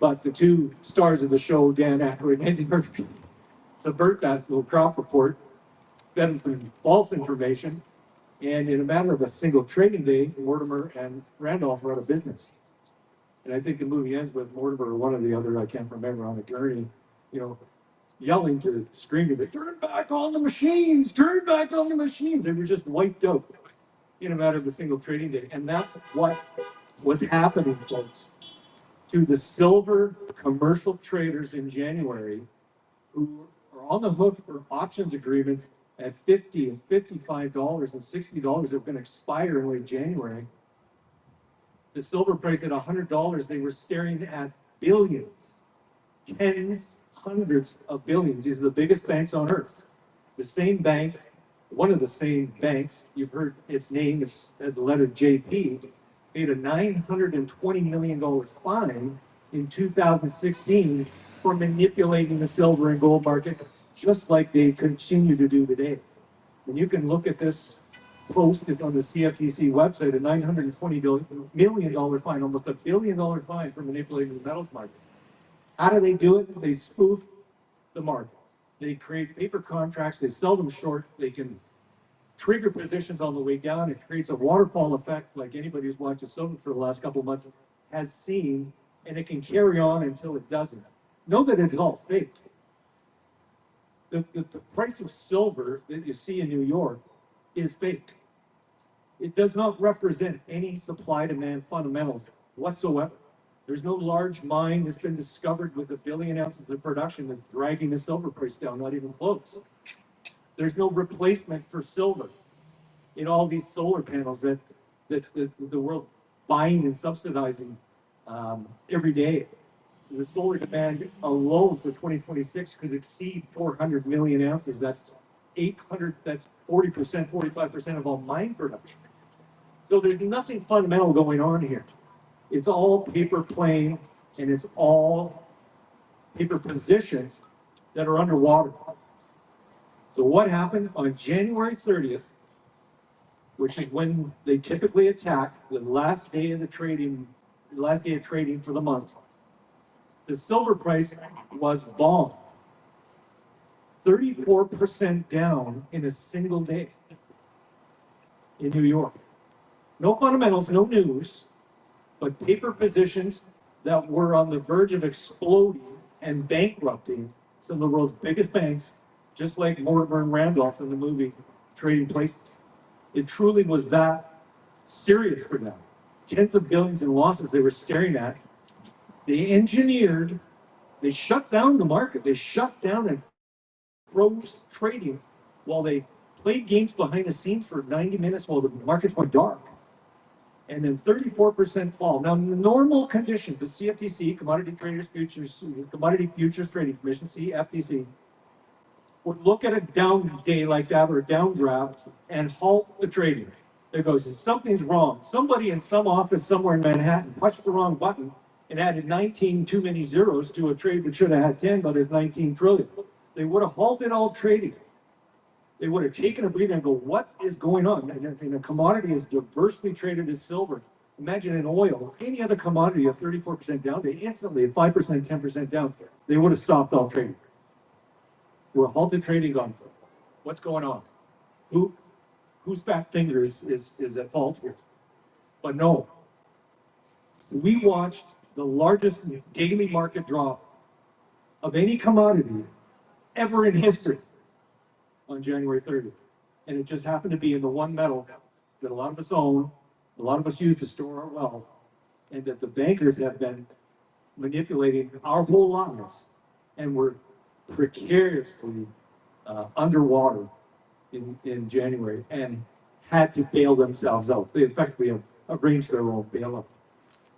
But the two stars of the show, Dan Aykroyd and Andy Murphy, subvert that little crop report, fed them some false information, and in a matter of a single trading day, Mortimer and Randolph were out of business. And I think the movie ends with Mortimer or one or the other, I can't remember, on a gurney, yelling to, screaming, turn back on the machines, turn back on the machines. They were just wiped out in a matter of a single trading day. And that's what was happening, folks, to the silver commercial traders in January who are on the hook for options agreements at $50 and $55 and $60 have been expiring in late January. The silver price at $100, they were staring at billions, tens, hundreds of billions. These are the biggest banks on earth. The same bank, one of the same banks, you've heard its name, it's the letter JP, paid a $920 million fine in 2016 for manipulating the silver and gold market, just like they continue to do today. And you can look at this post, it's on the CFTC website, a $920 million fine, almost $1 billion fine for manipulating the metals markets. How do they do it? They spoof the market. They create paper contracts, they sell them short, they can trigger positions on the way down. It creates a waterfall effect like anybody who's watched silver for the last couple of months has seen, and it can carry on until it doesn't. Know that it's all fake. The price of silver that you see in New York is fake. It does not represent any supply-demand fundamentals whatsoever. There's no large mine that's been discovered with 1 billion ounces of production that's dragging the silver price down, not even close. There's no replacement for silver in all these solar panels that the world buying and subsidizing every day. The solar demand alone for 2026 could exceed 400 million ounces. That's 800, that's 40%, 45% of all mine production. So there's nothing fundamental going on here. It's all paper playing, and it's all paper positions that are underwater. So what happened on January 30th, which is when they typically attack the last day of trading for the month, the silver price was bombed. 34% down in a single day in New York. No fundamentals, no news, but paper positions that were on the verge of exploding and bankrupting some of the world's biggest banks, just like Mortimer and Randolph in the movie Trading Places. It truly was that serious for them. Tens of billions in losses they were staring at. They shut down the market. They shut down and froze trading while they played games behind the scenes for 90 minutes while the markets went dark. And then 34% fall. Now, in normal conditions, the CFTC, Commodity Futures Trading Commission, CFTC, would look at a down day like that or a downdraft and halt the trading. There goes, something's wrong. Somebody in some office somewhere in Manhattan pushed the wrong button and added 19 too many zeros to a trade that should have had 10, but it's 19 trillion. They would have halted all trading. They would have taken a breather and go, what is going on? And a commodity as diversely traded as silver. Imagine in oil, any other commodity, a 34% down day, instantly at 5%, 10% down, they would have stopped all trading. They would have halted trading on. What's going on? Whose fat fingers is at fault here? But no. We watched the largest daily market drop of any commodity ever in history on January 30th. And it just happened to be in the one metal that a lot of us own, a lot of us use to store our wealth, and that the bankers have been manipulating our whole lives, and we're precariously underwater in January and had to bail themselves out. They effectively arranged their own bailout.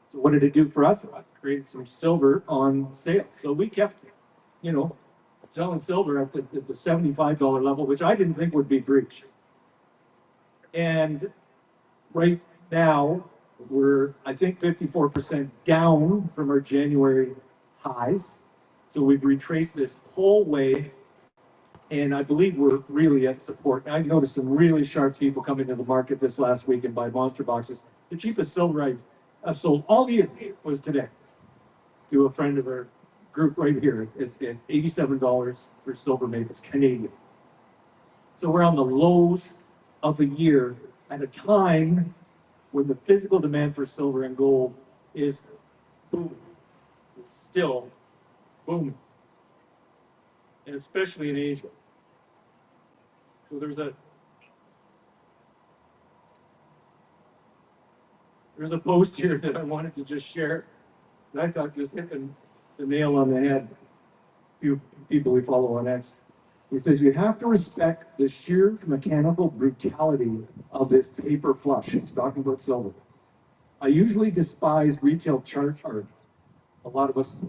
So what did it do for us? It created some silver on sale. So we kept, selling silver at the $75 level, which I didn't think would be breached. And right now, we're, I think, 54% down from our January highs. So we've retraced this whole way, and I believe we're really at support. I noticed some really sharp people come into the market this last week and buy monster boxes. The cheapest silver I've sold all year was today to a friend of our group right here at $87 for silver maples, Canadian. So we're on the lows of the year at a time when the physical demand for silver and gold is booming. It's still booming. And especially in Asia. So there's a post here that I wanted to just share that I thought just hit the nail on the head. A few people we follow on X. He says, you have to respect the sheer mechanical brutality of this paper flush. He's talking about silver. I usually despise retail chart art. A lot of us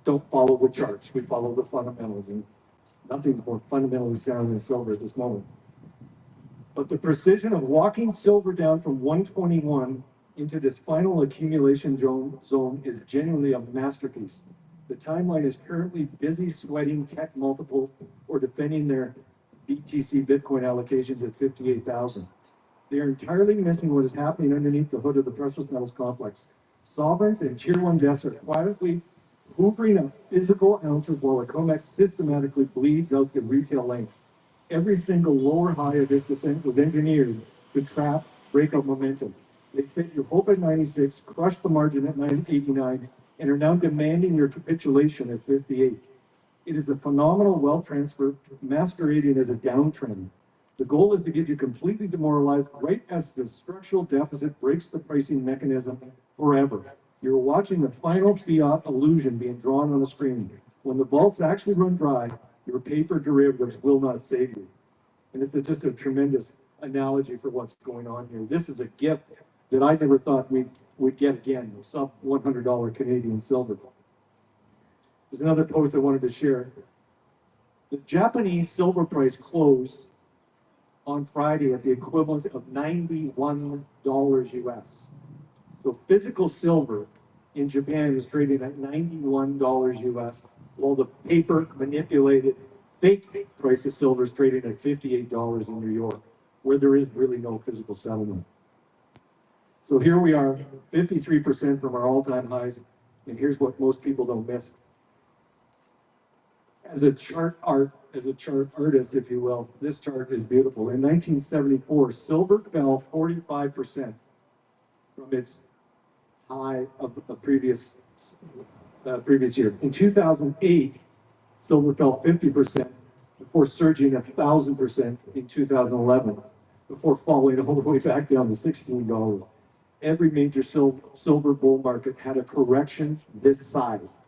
don't follow the charts. We follow the fundamentals, and nothing's more fundamentally sound than silver at this moment. But the precision of walking silver down from 121 into this final accumulation zone is genuinely a masterpiece. The timeline is currently busy sweating tech multiples or defending their BTC Bitcoin allocations at 58,000. They are entirely missing what is happening underneath the hood of the precious metals complex. Sovereigns and tier one desks are quietly hoovering up physical ounces while the COMEX systematically bleeds out the retail length. Every single lower high of this descent was engineered to trap breakout momentum. They fit your hope at 96, crushed the margin at 989, and are now demanding your capitulation at 58. It is a phenomenal wealth transfer masquerading as a downtrend. The goal is to get you completely demoralized right as the structural deficit breaks the pricing mechanism forever. You're watching the final fiat illusion being drawn on the screen. When the vaults actually run dry, your paper derivatives will not save you. And it's just a tremendous analogy for what's going on here. This is a gift that I never thought we'd get again, sub $100 Canadian silver. There's another post I wanted to share. The Japanese silver price closed on Friday at the equivalent of $91 US. So physical silver in Japan is trading at $91 US, while the paper manipulated fake price of silver is trading at $58 in New York, where there is really no physical settlement. So here we are, 53% from our all-time highs, and here's what most people don't miss. As a chart artist, if you will, this chart is beautiful. In 1974, silver fell 45% from its high of the previous year. In 2008, silver fell 50% before surging 1,000% in 2011, before falling all the way back down to $16. Every major silver bull market had a correction this size.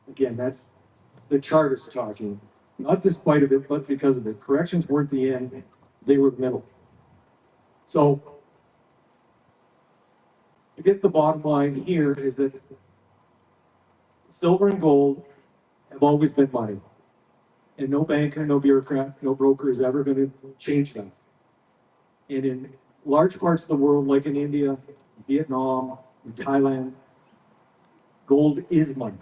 Again, that's the chart is talking, not despite of it, but because of it. Corrections weren't the end, they were the middle. So I guess the bottom line here is that silver and gold have always been money. And no banker, no bureaucrat, no broker is ever going to change that. And in large parts of the world, like in India, Vietnam, and Thailand, gold is money.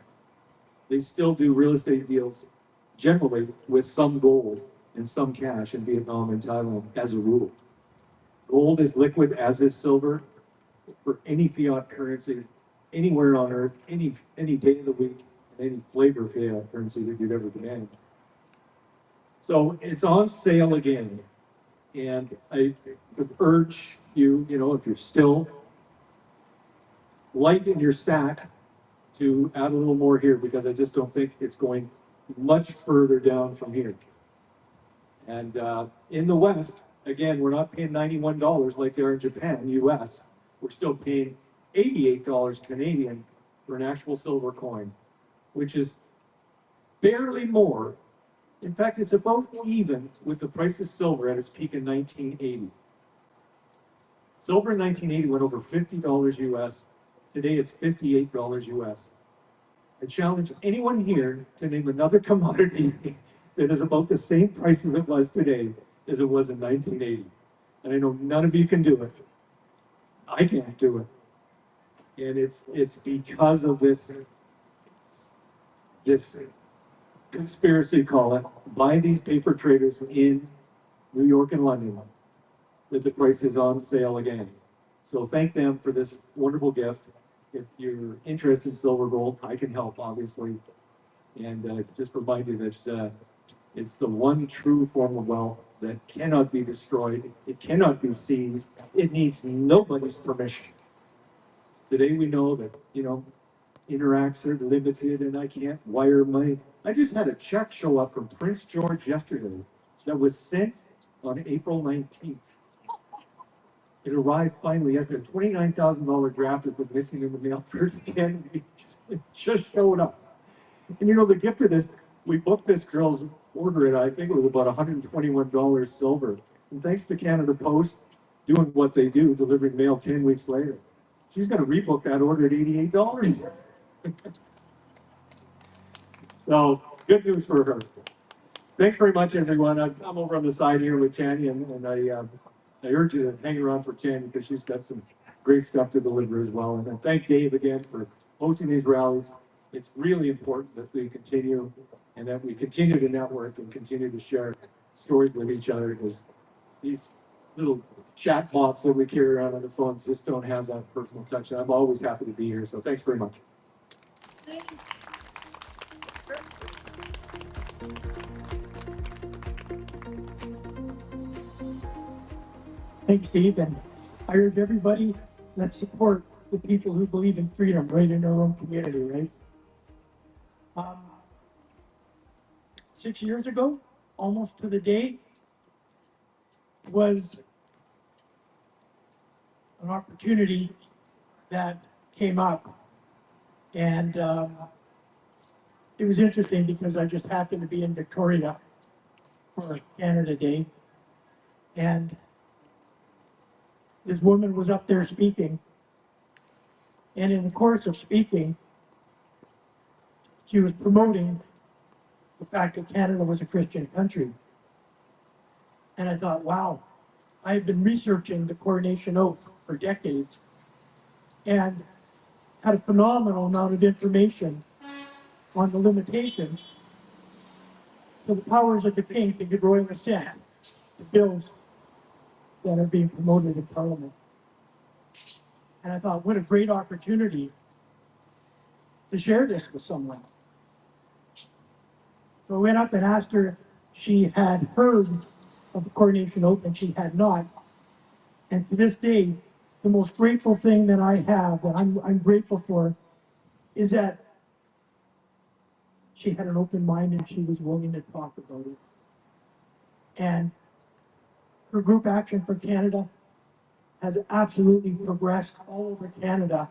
They still do real estate deals generally with some gold and some cash in Vietnam and Thailand as a rule. Gold is liquid, as is silver, for any fiat currency anywhere on earth, any day of the week, and any flavor of fiat currency that you'd ever demand. So it's on sale again. And I would urge you, if you're still light in your stack, to add a little more here, because I just don't think it's going much further down from here. And in the West, again, we're not paying $91 like they are in Japan, US. We're still paying $88 Canadian for an actual silver coin, which is barely more. In fact, it's about even with the price of silver at its peak in 1980. Silver in 1980 went over $50 US. Today it's $58 US. I challenge anyone here to name another commodity that is about the same price as it was today as it was in 1980. And I know none of you can do it. I can't do it. And it's because of this conspiracy, call it, by these paper traders in New York and London, that the price is on sale again. So thank them for this wonderful gift. If you're interested in silver gold, I can help, obviously. And just remind you that it's the one true form of wealth that cannot be destroyed. It cannot be seized. It needs nobody's permission. Today we know that, interacts are limited and I can't wire money. I just had a check show up from Prince George yesterday that was sent on April 19th. It arrived finally after a $29,000 draft has been missing in the mail for 10 weeks. It just showed up. And the gift of this, we booked this girl's order at, I think it was about $121 silver. And thanks to Canada Post doing what they do, delivering mail 10 weeks later. She's going to rebook that order at $88. So good news for her. Thanks very much, everyone. I'm over on the side here with Tanya, and I urge you to hang around for Tanya because she's got some great stuff to deliver as well. And then thank Dave again for hosting these rallies. It's really important that we continue and that we continue to network and continue to share stories with each other, because these little chat bots that we carry around on the phones just don't have that personal touch. And I'm always happy to be here. So thanks very much. Thanks, Steve. And I urge everybody, let's support the people who believe in freedom right in our own community, right? 6 years ago, almost to the day, was an opportunity that came up. And it was interesting because I just happened to be in Victoria for Canada Day. And this woman was up there speaking. And in the course of speaking, she was promoting the fact that Canada was a Christian country. And I thought, wow, I've been researching the coronation oath for decades and had a phenomenal amount of information on the limitations to the powers of the king to give royal assent to bills that are being promoted in Parliament. And I thought, what a great opportunity to share this with someone. So I went up and asked her if she had heard of the coronation oath, and she had not. And to this day, the most grateful thing that I have, that I'm grateful for, is that she had an open mind and she was willing to talk about it. And her group Action4Canada has absolutely progressed all over Canada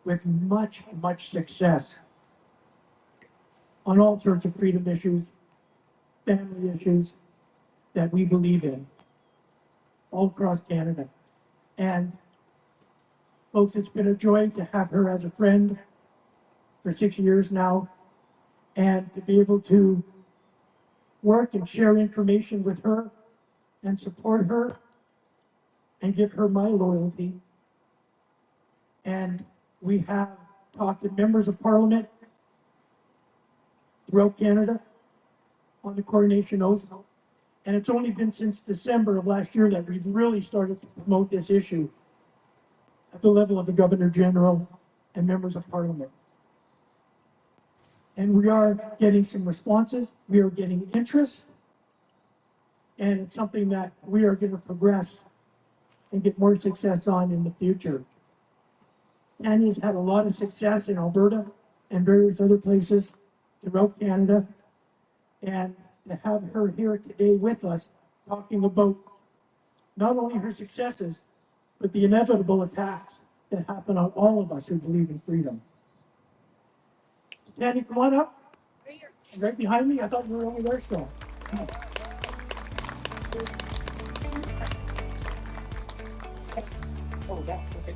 with much, much success on all sorts of freedom issues, family issues that we believe in all across Canada. And folks, it's been a joy to have her as a friend for 6 years now, and to be able to work and share information with her and support her and give her my loyalty. And we have talked to members of Parliament throughout Canada on the coronation oath. And it's only been since December of last year that we've really started to promote this issue at the level of the Governor General and members of Parliament. And we are getting some responses, we are getting interest, and it's something that we are going to progress and get more success on in the future. Tanya's had a lot of success in Alberta and various other places throughout Canada, and to have her here today with us talking about not only her successes, but the inevitable attacks that happen on all of us who believe in freedom. Tanya, come on up. Right behind me? I thought you were over there still. Oh, that's okay.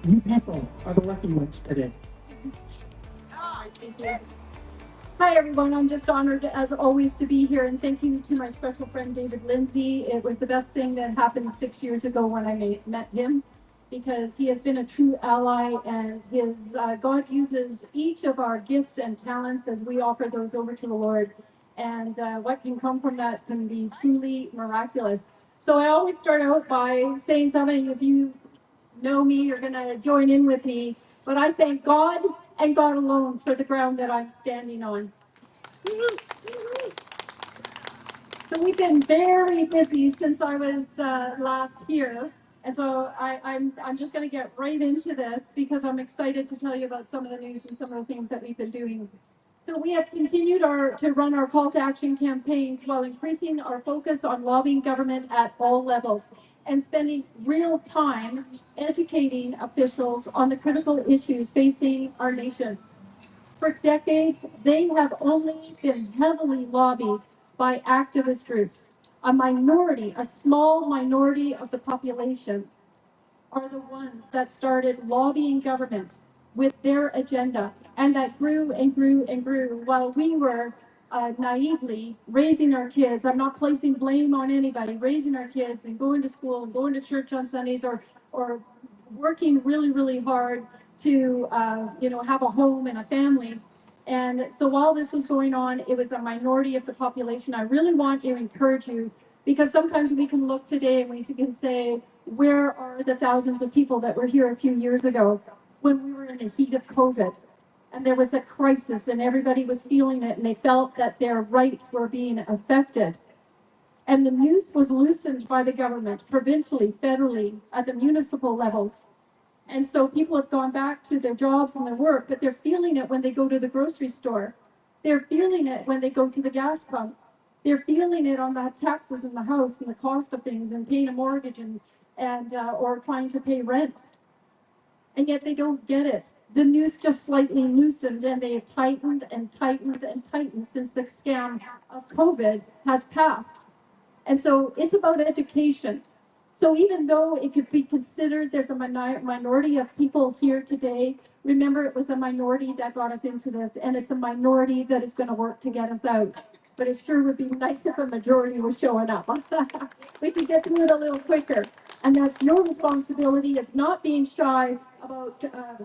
You people are the lucky ones today. Hi everyone, I'm just honored as always to be here, and thank you to my special friend David Lindsay. It was the best thing that happened 6 years ago when I met him, because he has been a true ally, and his God uses each of our gifts and talents as we offer those over to the Lord. And what can come from that can be truly miraculous. So I always start out by saying something. If you know me, you're going to join in with me. But I thank God and God alone for the ground that I'm standing on. So we've been very busy since I was last here. And so I'm just going to get right into this because I'm excited to tell you about some of the news and some of the things that we've been doing. So we have continued to run our call to action campaigns while increasing our focus on lobbying government at all levels and spending real time educating officials on the critical issues facing our nation. For decades, they have only been heavily lobbied by activist groups. A minority, a small minority of the population are the ones that started lobbying government with their agenda, and that grew and grew and grew while we were naively raising our kids. I'm not placing blame on anybody. Raising our kids and going to school and going to church on Sundays, or working really really hard to have a home and a family. And so while this was going on, it was a minority of the population. I really want to encourage you, because sometimes we can look today and we can say, where are the thousands of people that were here a few years ago when we were in the heat of COVID? And there was a crisis and everybody was feeling it, and they felt that their rights were being affected. And the noose was loosened by the government, provincially, federally, at the municipal levels. And so people have gone back to their jobs and their work, but they're feeling it when they go to the grocery store. They're feeling it when they go to the gas pump. They're feeling it on the taxes in the house and the cost of things and paying a mortgage and or trying to pay rent. And yet they don't get it. The noose just slightly loosened, and they have tightened and tightened and tightened since the scam of COVID has passed. And so it's about education. So even though it could be considered there's a minority of people here today, remember it was a minority that got us into this, and it's a minority that is going to work to get us out. But it sure would be nice if a majority was showing up. We could get through it a little quicker. And that's your responsibility. It's not being shy about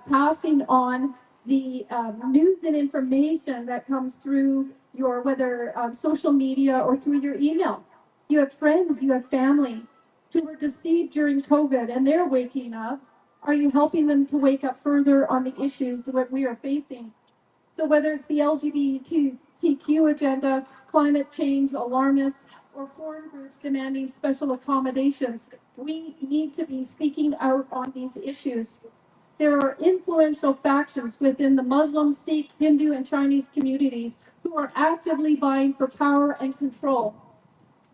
passing on the news and information that comes through your, whether social media or through your email. You have friends, you have family who were deceived during COVID, and they're waking up. Are you helping them to wake up further on the issues that we are facing? So whether it's the LGBTQ agenda, climate change, alarmists, or foreign groups demanding special accommodations, we need to be speaking out on these issues. There are influential factions within the Muslim, Sikh, Hindu, and Chinese communities who are actively vying for power and control,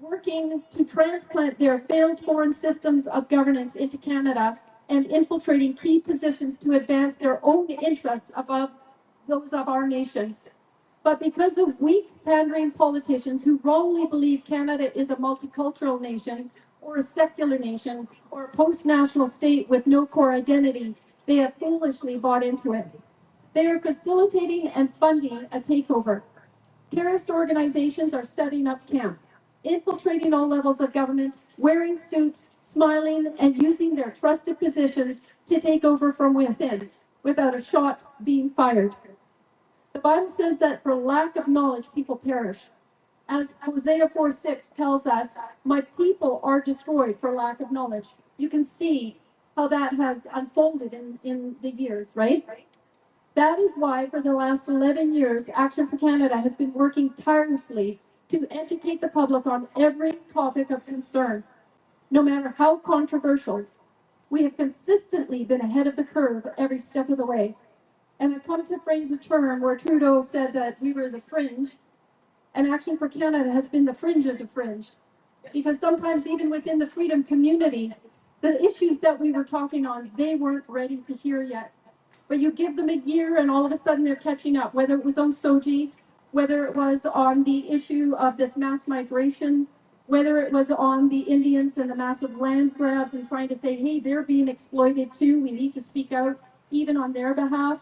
working to transplant their failed foreign systems of governance into Canada and infiltrating key positions to advance their own interests above those of our nation. But because of weak, pandering politicians who wrongly believe Canada is a multicultural nation, or a secular nation, or a post-national state with no core identity, they have foolishly bought into it. They are facilitating and funding a takeover. Terrorist organizations are setting up camp, infiltrating all levels of government, wearing suits, smiling, and using their trusted positions to take over from within without a shot being fired. The Bible says that for lack of knowledge, people perish. As Hosea 4:6 tells us, my people are destroyed for lack of knowledge. You can see how that has unfolded in the years, right? That is why for the last 11 years, Action for Canada has been working tirelessly to educate the public on every topic of concern, no matter how controversial. We have consistently been ahead of the curve every step of the way. And I've come to phrase a term where Trudeau said that we were the fringe, and Action for Canada has been the fringe of the fringe. Because sometimes even within the freedom community, the issues that we were talking on, they weren't ready to hear yet. But you give them a year and all of a sudden they're catching up, whether it was on SOGI, whether it was on the issue of this mass migration, whether it was on the Indians and the massive land grabs and trying to say, hey, they're being exploited too, we need to speak out even on their behalf.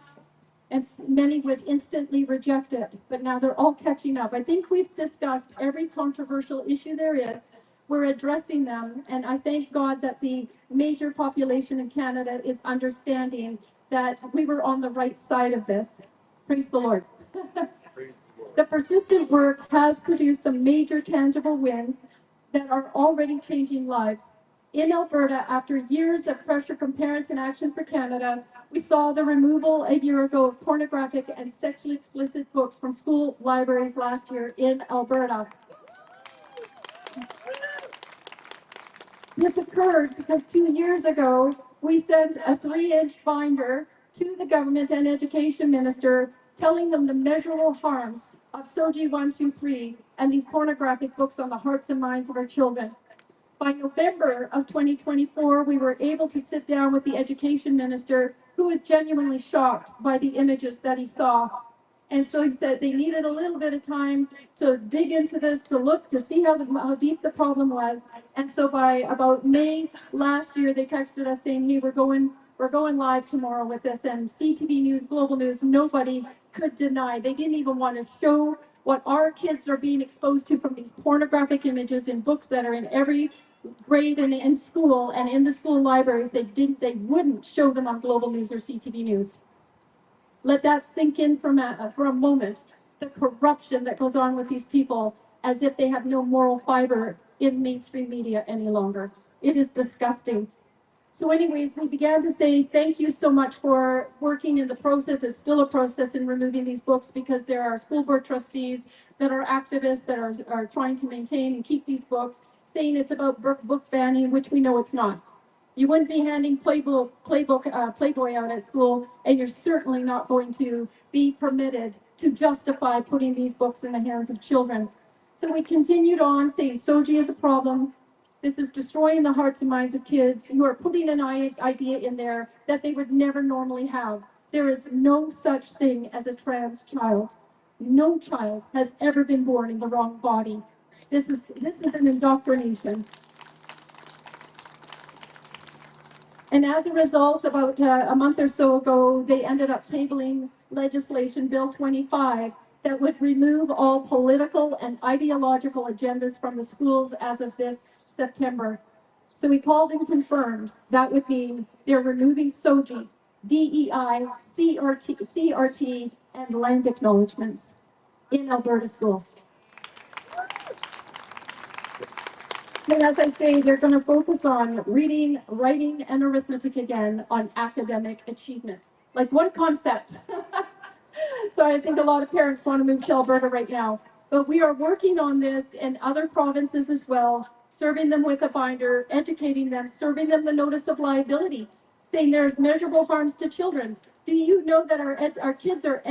And many would instantly reject it, but now they're all catching up. I think we've discussed every controversial issue there is. we're addressing them. And I thank God that the major population in Canada is understanding that we were on the right side of this. Praise the Lord. The persistent work has produced some major tangible wins that are already changing lives. In Alberta, after years of pressure from Parents in Action for Canada, we saw the removal a year ago of pornographic and sexually explicit books from school libraries last year in Alberta. This occurred because 2 years ago, we sent a 3-inch binder to the government and education minister telling them the measurable harms of SOGI 123 and these pornographic books on the hearts and minds of our children. By November of 2024, we were able to sit down with the education minister, who was genuinely shocked by the images that he saw. And so he said they needed a little bit of time to dig into this, to look, to see how deep the problem was. And so by about May last year, they texted us saying, hey, we're going live tomorrow with this. And CTV News, Global News, nobody could deny. They didn't even want to show what our kids are being exposed to from these pornographic images in books that are in every grade and in school and in the school libraries. They wouldn't show them on Global News or CTV News. Let that sink in for a moment, the corruption that goes on with these people as if they have no moral fiber in mainstream media any longer. It is disgusting. So anyways, we began to say thank you so much for working in the process. It's still a process in removing these books because there are school board trustees that are activists that are trying to maintain and keep these books, saying it's about book banning, which we know it's not. You wouldn't be handing Playboy out at school, and you're certainly not going to be permitted to justify putting these books in the hands of children. So we continued on saying SOGI is a problem. This is destroying the hearts and minds of kids. You are putting an idea in there that they would never normally have. There is no such thing as a trans child. No child has ever been born in the wrong body. This is an indoctrination. And as a result, about a month or so ago, they ended up tabling legislation, Bill 25, that would remove all political and ideological agendas from the schools as of this September. So we called and confirmed that would mean they're removing SOGI, DEI, CRT, and land acknowledgements in Alberta schools. And as I say, they're going to focus on reading, writing, and arithmetic again on academic achievement. Like one concept. So I think a lot of parents want to move to Alberta right now. But we are working on this in other provinces as well, serving them with a binder, educating them, serving them the notice of liability, saying there's measurable harms to children. Do you know that our kids are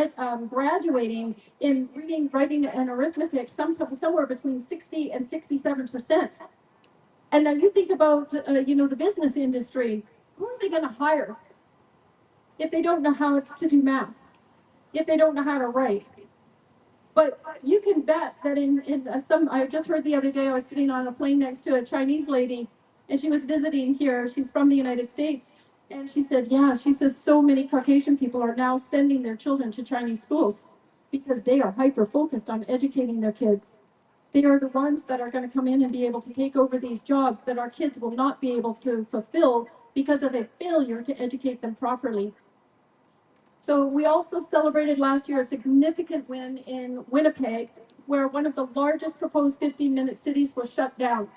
graduating in reading, writing, and arithmetic somewhere between 60 and 67%? And now you think about, the business industry. Who are they going to hire if they don't know how to do math? If they don't know how to write? But you can bet that I just heard the other day, I was sitting on a plane next to a Chinese lady, and she was visiting here. She's from the United States. And she said, she says so many Caucasian people are now sending their children to Chinese schools because they are hyper-focused on educating their kids. They are the ones that are going to come in and be able to take over these jobs that our kids will not be able to fulfill because of a failure to educate them properly. So we also celebrated last year a significant win in Winnipeg, where one of the largest proposed 15-minute cities was shut down.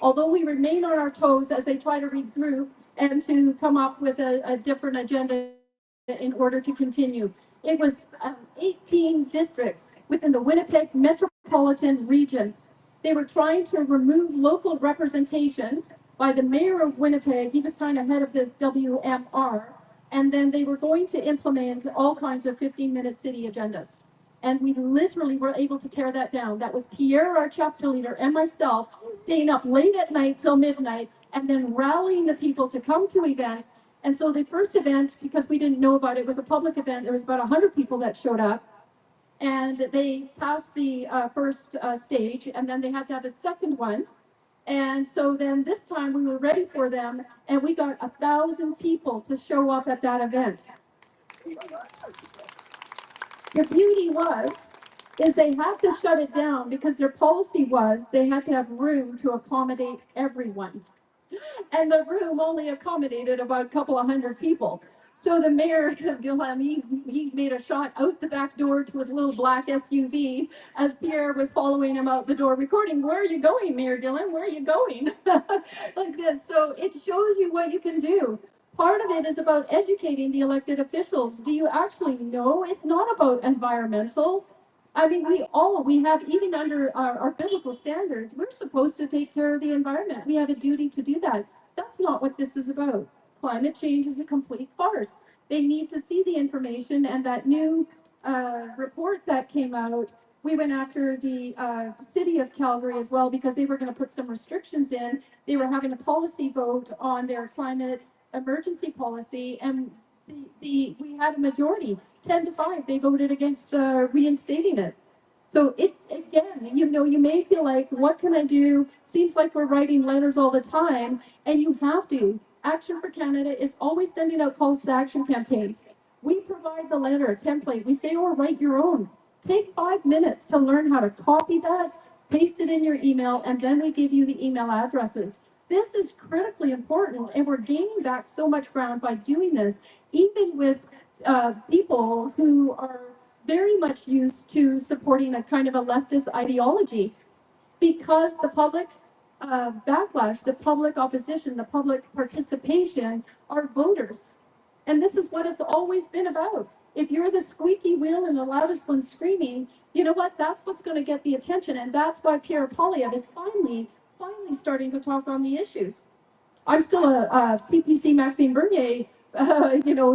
Although we remain on our toes as they try to regroup and to come up with a different agenda in order to continue. It was 18 districts within the Winnipeg metropolitan region. They were trying to remove local representation by the mayor of Winnipeg. He was kind of head of this WMR. And then they were going to implement all kinds of 15-minute city agendas. And we literally were able to tear that down. That was Pierre, our chapter leader, and myself staying up late at night till midnight and then rallying the people to come to events. And so the first event, because we didn't know about it, was a public event. There was about 100 people that showed up. And they passed the first stage, and then they had to have a second one. And so then this time we were ready for them, and we got 1,000 people to show up at that event. The beauty was is they had to shut it down because their policy was they had to have room to accommodate everyone. And the room only accommodated about a couple of hundred people. So the mayor, he made a shot out the back door to his little black SUV as Pierre was following him out the door recording. Where are you going, Mayor Gillen? Where are you going? Like this. So it shows you what you can do. Part of it is about educating the elected officials. Do you actually know it's not about environmental? I mean, we have, even under our biblical standards, we're supposed to take care of the environment. We have a duty to do that. That's not what this is about. Climate change is a complete farce. They need to see the information, and that new report that came out, we went after the city of Calgary as well because they were going to put some restrictions in. They were having a policy vote on their climate emergency policy, and we had a majority, 10-5. They voted against reinstating it. So it, again, you may feel like, what can I do? Seems like we're writing letters all the time, and you have to. Action for Canada is always sending out calls to action campaigns. We provide the letter, a template. We say, or write your own. Take 5 minutes to learn how to copy that, paste it in your email, and then we give you the email addresses. This is critically important, and we're gaining back so much ground by doing this, even with people who are very much used to supporting a kind of a leftist ideology, because the public backlash, the public opposition, the public participation are voters. And this is what it's always been about. If you're the squeaky wheel and the loudest one screaming, you know what? That's what's going to get the attention. And that's why Pierre Poilievre is finally starting to talk on the issues. I'm still a PPC Maxime Bernier,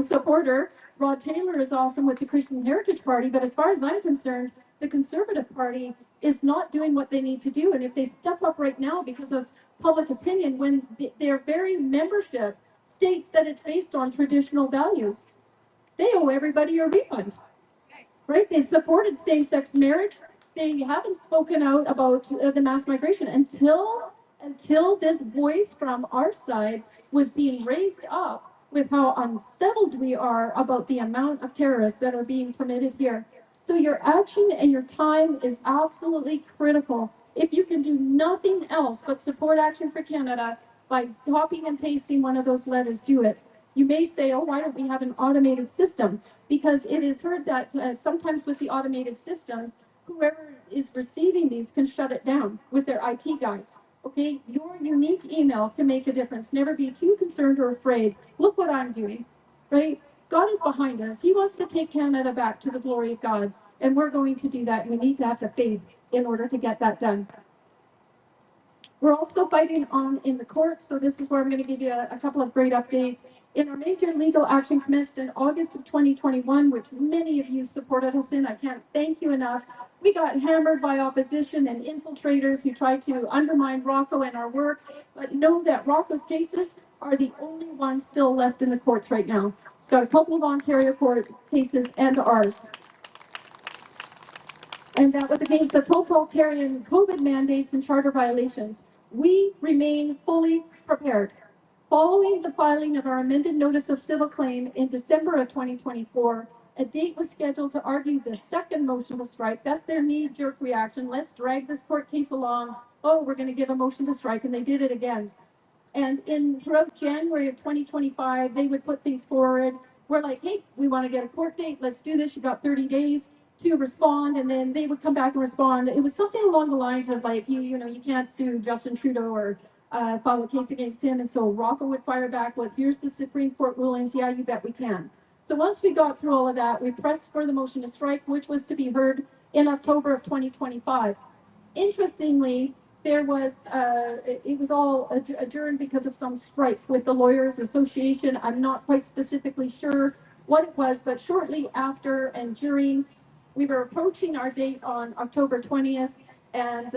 supporter. Rod Taylor is awesome with the Christian Heritage Party, but as far as I'm concerned, the Conservative Party is not doing what they need to do. And if they step up right now because of public opinion, when their very membership states that it's based on traditional values, they owe everybody a refund, right? They supported same-sex marriage. They haven't spoken out about the mass migration until this voice from our side was being raised up with how unsettled we are about the amount of terrorists that are being permitted here. So your action and your time is absolutely critical. If you can do nothing else but support Action for Canada by copying and pasting one of those letters, do it. You may say, oh, why don't we have an automated system? Because it is heard that sometimes with the automated systems, whoever is receiving these can shut it down with their IT guys. Okay, your unique email can make a difference. Never be too concerned or afraid. Look what I'm doing, right? God is behind us. He wants to take Canada back to the glory of God, and we're going to do that. We need to have the faith in order to get that done. We're also fighting on in the courts, so this is where I'm going to give you a couple of great updates. In our major legal action commenced in August of 2021, which many of you supported us in, I can't thank you enough. We got hammered by opposition and infiltrators who tried to undermine Rocco and our work, but know that Rocco's cases are the only ones still left in the courts right now. He's got a couple of Ontario court cases and ours. And that was against the totalitarian COVID mandates and charter violations. We remain fully prepared. Following the filing of our amended notice of civil claim in December of 2024, a date was scheduled to argue the second motion to strike. That's their knee-jerk reaction. Let's drag this court case along. Oh, we're going to give a motion to strike, and they did it again. And throughout January of 2025, they would put things forward. We're like, hey, we want to get a court date. Let's do this. You got 30 days to respond. And then they would come back and respond. It was something along the lines of like, you can't sue Justin Trudeau or file a case against him. And so Rocco would fire back with, here's the Supreme Court rulings. Yeah, you bet we can. So once we got through all of that, we pressed for the motion to strike, which was to be heard in October of 2025. Interestingly, there was, it was all adjourned because of some strife with the Lawyers Association. I'm not quite specifically sure what it was, but shortly after and during, we were approaching our date on October 20th. And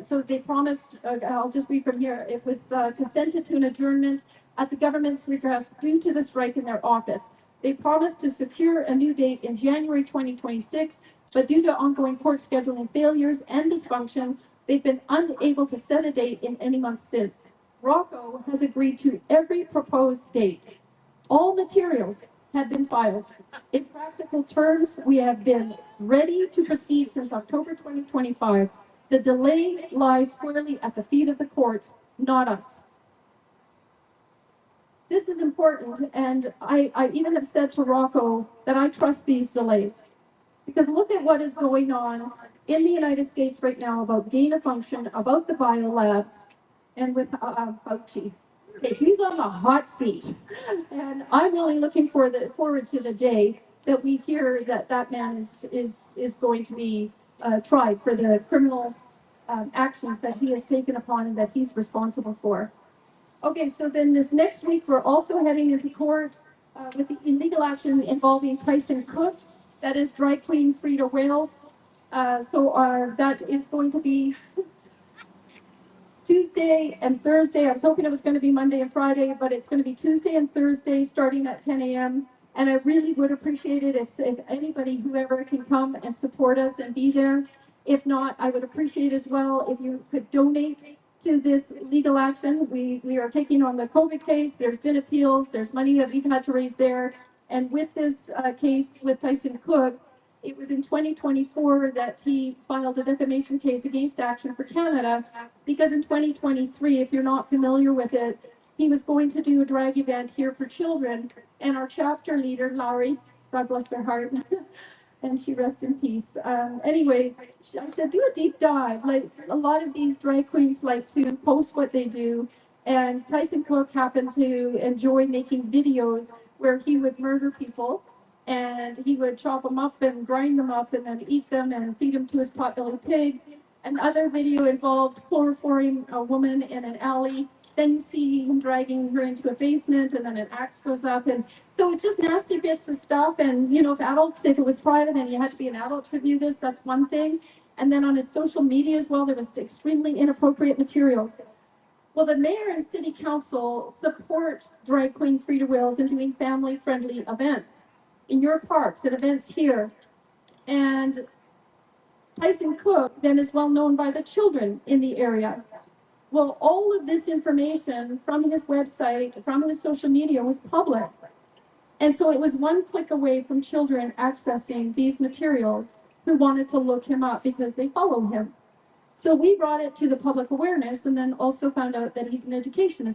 so they promised, I'll just read from here, it was consented to an adjournment at the government's request due to the strike in their office. They promised to secure a new date in January 2026, but due to ongoing court scheduling failures and dysfunction, they've been unable to set a date in any month since. Rocco has agreed to every proposed date. All materials had been filed. In practical terms, we have been ready to proceed since October 2025. The delay lies squarely at the feet of the courts, not us. This is important, and I even have said to Rocco that I trust these delays. Because look at what is going on in the United States right now about gain of function, about the biolabs, and with Fauci. Okay, he's on the hot seat, and I'm really looking forward to the day that we hear that that man is going to be tried for the criminal actions that he has taken upon and that he's responsible for. Okay, so then this next week, we're also heading into court with the illegal action involving Tyson Cook, that is drag queen Frieda Whales. That is going to be Tuesday and Thursday. I was hoping it was going to be Monday and Friday, but it's going to be Tuesday and Thursday starting at 10 a.m. And I really would appreciate it if anybody, whoever can come and support us and be there. If not, I would appreciate as well if you could donate to this legal action. We are taking on the COVID case. There's been appeals. There's money that we've had to raise there. And with this case with Tyson Cook, it was in 2024 that he filed a defamation case against Action4Canada, because in 2023, if you're not familiar with it, he was going to do a drag event here for children, and our chapter leader, Larry, God bless her heart, and she rest in peace. Anyways, I said, do a deep dive. Like, a lot of these drag queens like to post what they do, and Tyson Cook happened to enjoy making videos where he would murder people, and he would chop them up and grind them up and then eat them and feed them to his potbelly pig. Another video involved chloroforming a woman in an alley. Then you see him dragging her into a basement, and then an axe goes up. And so it's just nasty bits of stuff. And, you know, if it was private and you had to be an adult to view this, that's one thing. And then on his social media as well, there was extremely inappropriate materials. Well, the mayor and city council support drag queen Frieda Whales in doing family-friendly events in your parks and events here. And Tyson Cook then is well known by the children in the area. Well, all of this information from his website, from his social media was public. And so it was one click away from children accessing these materials who wanted to look him up because they follow him. So we brought it to the public awareness, and then also found out that he's an education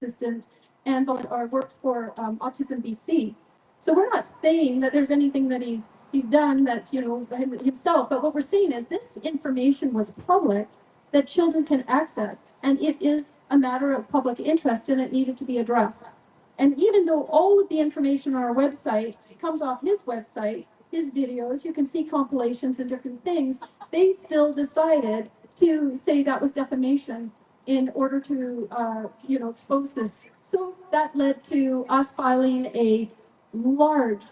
assistant and works for Autism BC. So we're not saying that there's anything that he's done that, you know, himself, but what we're saying is this information was public that children can access, and it is a matter of public interest, and it needed to be addressed. And even though all of the information on our website comes off his website, his videos, you can see compilations and different things, they still decided to say that was defamation in order to, expose this. So that led to us filing a large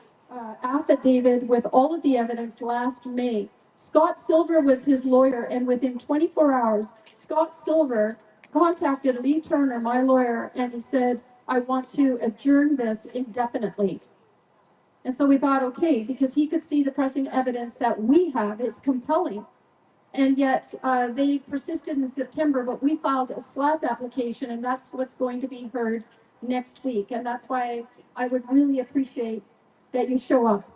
affidavit with all of the evidence last May. Scott Silver was his lawyer, and within 24 hours, Scott Silver contacted Lee Turner, my lawyer, and he said, I want to adjourn this indefinitely. And so we thought, okay, because he could see the pressing evidence that we have is compelling. And yet they persisted in September, but we filed a SLAP application, and that's what's going to be heard next week. And that's why I would really appreciate that you show up.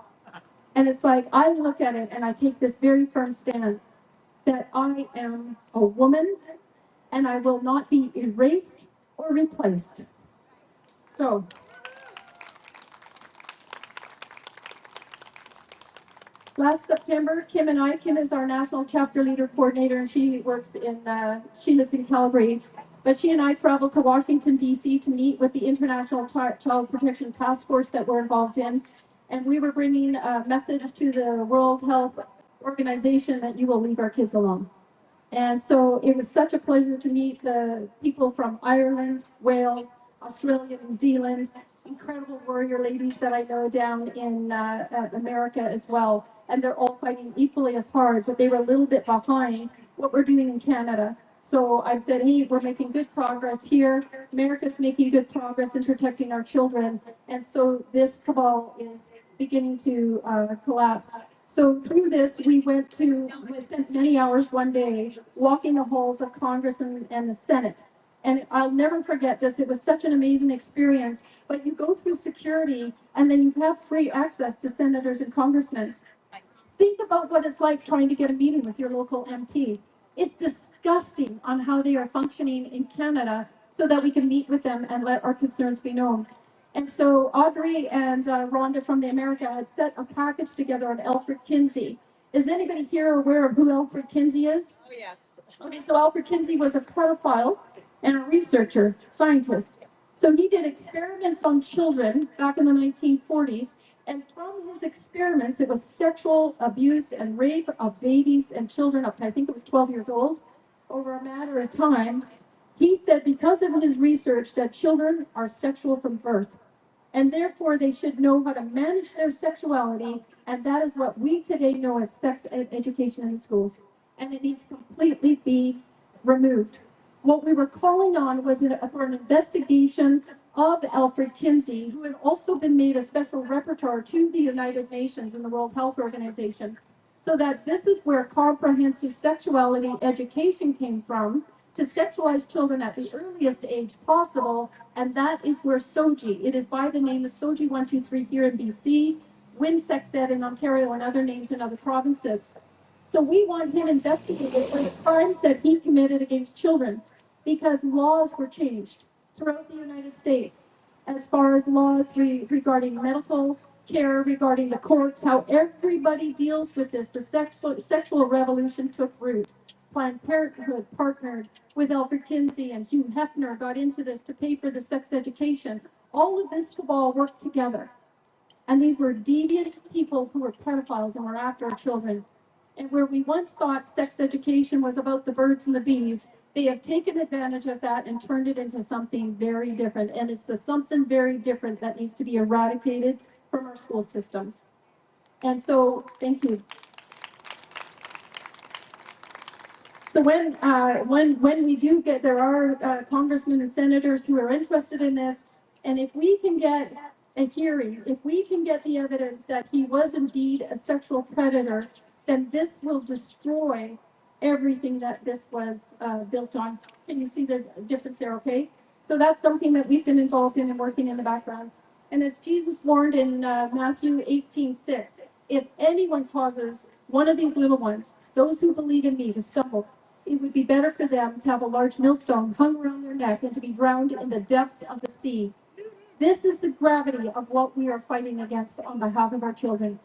And it's like, I look at it and I take this very firm stand that I am a woman and I will not be erased or replaced. So last September, Kim is our national chapter leader coordinator, and she lives in Calgary. But she and I traveled to Washington, D.C. to meet with the International Child Protection Task Force that we're involved in. And we were bringing a message to the World Health Organization that you will leave our kids alone. And so it was such a pleasure to meet the people from Ireland, Wales, Australia, New Zealand, incredible warrior ladies that I know down in America as well. And they're all fighting equally as hard, but they were a little bit behind what we're doing in Canada. So I said, hey, we're making good progress here. America's making good progress in protecting our children. And so this cabal is beginning to collapse. So through this, we spent many hours one day walking the halls of Congress and the Senate And I'll never forget this. It was such an amazing experience. But you go through security and then you have free access to senators and congressmen. Think about what it's like trying to get a meeting with your local MP. It's disgusting on how they are functioning in Canada so that we can meet with them and let our concerns be known. And so Audrey and Rhonda from the America had set a package together on Alfred Kinsey. Is anybody here aware of who Alfred Kinsey is? Oh, yes. Okay, so Alfred Kinsey was a pedophile and a researcher, scientist. So he did experiments on children back in the 1940s, and from his experiments, it was sexual abuse and rape of babies and children up to, I think it was 12 years old, over a matter of time. He said because of his research that children are sexual from birth, and therefore they should know how to manage their sexuality, and that is what we today know as sex education in the schools, and it needs to completely be removed. What we were calling on was for an investigation of Alfred Kinsey, who had also been made a special rapporteur to the United Nations and the World Health Organization, so that this is where comprehensive sexuality education came from, to sexualize children at the earliest age possible, and that is where SOGI, it is by the name of SOGI 123 here in BC, WinSex Ed in Ontario, and other names in other provinces. So we want him investigated for the crimes that he committed against children, because laws were changed throughout the United States as far as laws regarding medical care, regarding the courts, how everybody deals with this. The sexual revolution took root. Planned Parenthood partnered with Alfred Kinsey, and Hugh Hefner got into this to pay for the sex education. All of this cabal worked together. And these were deviant people who were pedophiles and were after our children. And where we once thought sex education was about the birds and the bees, they have taken advantage of that and turned it into something very different. And it's the something very different that needs to be eradicated from our school systems. And so, thank you. So when we do get, there are congressmen and senators who are interested in this, and if we can get a hearing, if we can get the evidence that he was indeed a sexual predator, then this will destroy everything that this was built on. Can you see the difference there, okay? So that's something that we've been involved in and working in the background. And as Jesus warned in Matthew 18:6, if anyone causes one of these little ones, those who believe in me, to stumble, it would be better for them to have a large millstone hung around their neck and to be drowned in the depths of the sea. This is the gravity of what we are fighting against on behalf of our children.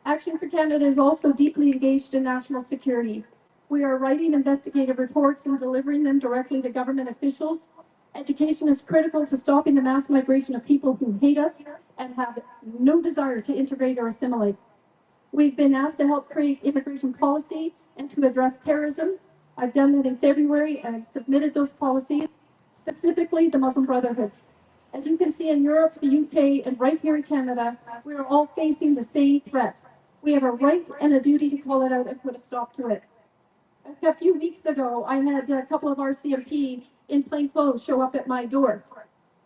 Action4Canada is also deeply engaged in national security. We are writing investigative reports and delivering them directly to government officials. Education is critical to stopping the mass migration of people who hate us and have no desire to integrate or assimilate. We've been asked to help create immigration policy and to address terrorism. I've done that in February and I've submitted those policies, specifically the Muslim Brotherhood. As you can see in Europe, the UK, and right here in Canada, we are all facing the same threat. We have a right and a duty to call it out and put a stop to it. A few weeks ago, I had a couple of RCMP in plain clothes show up at my door.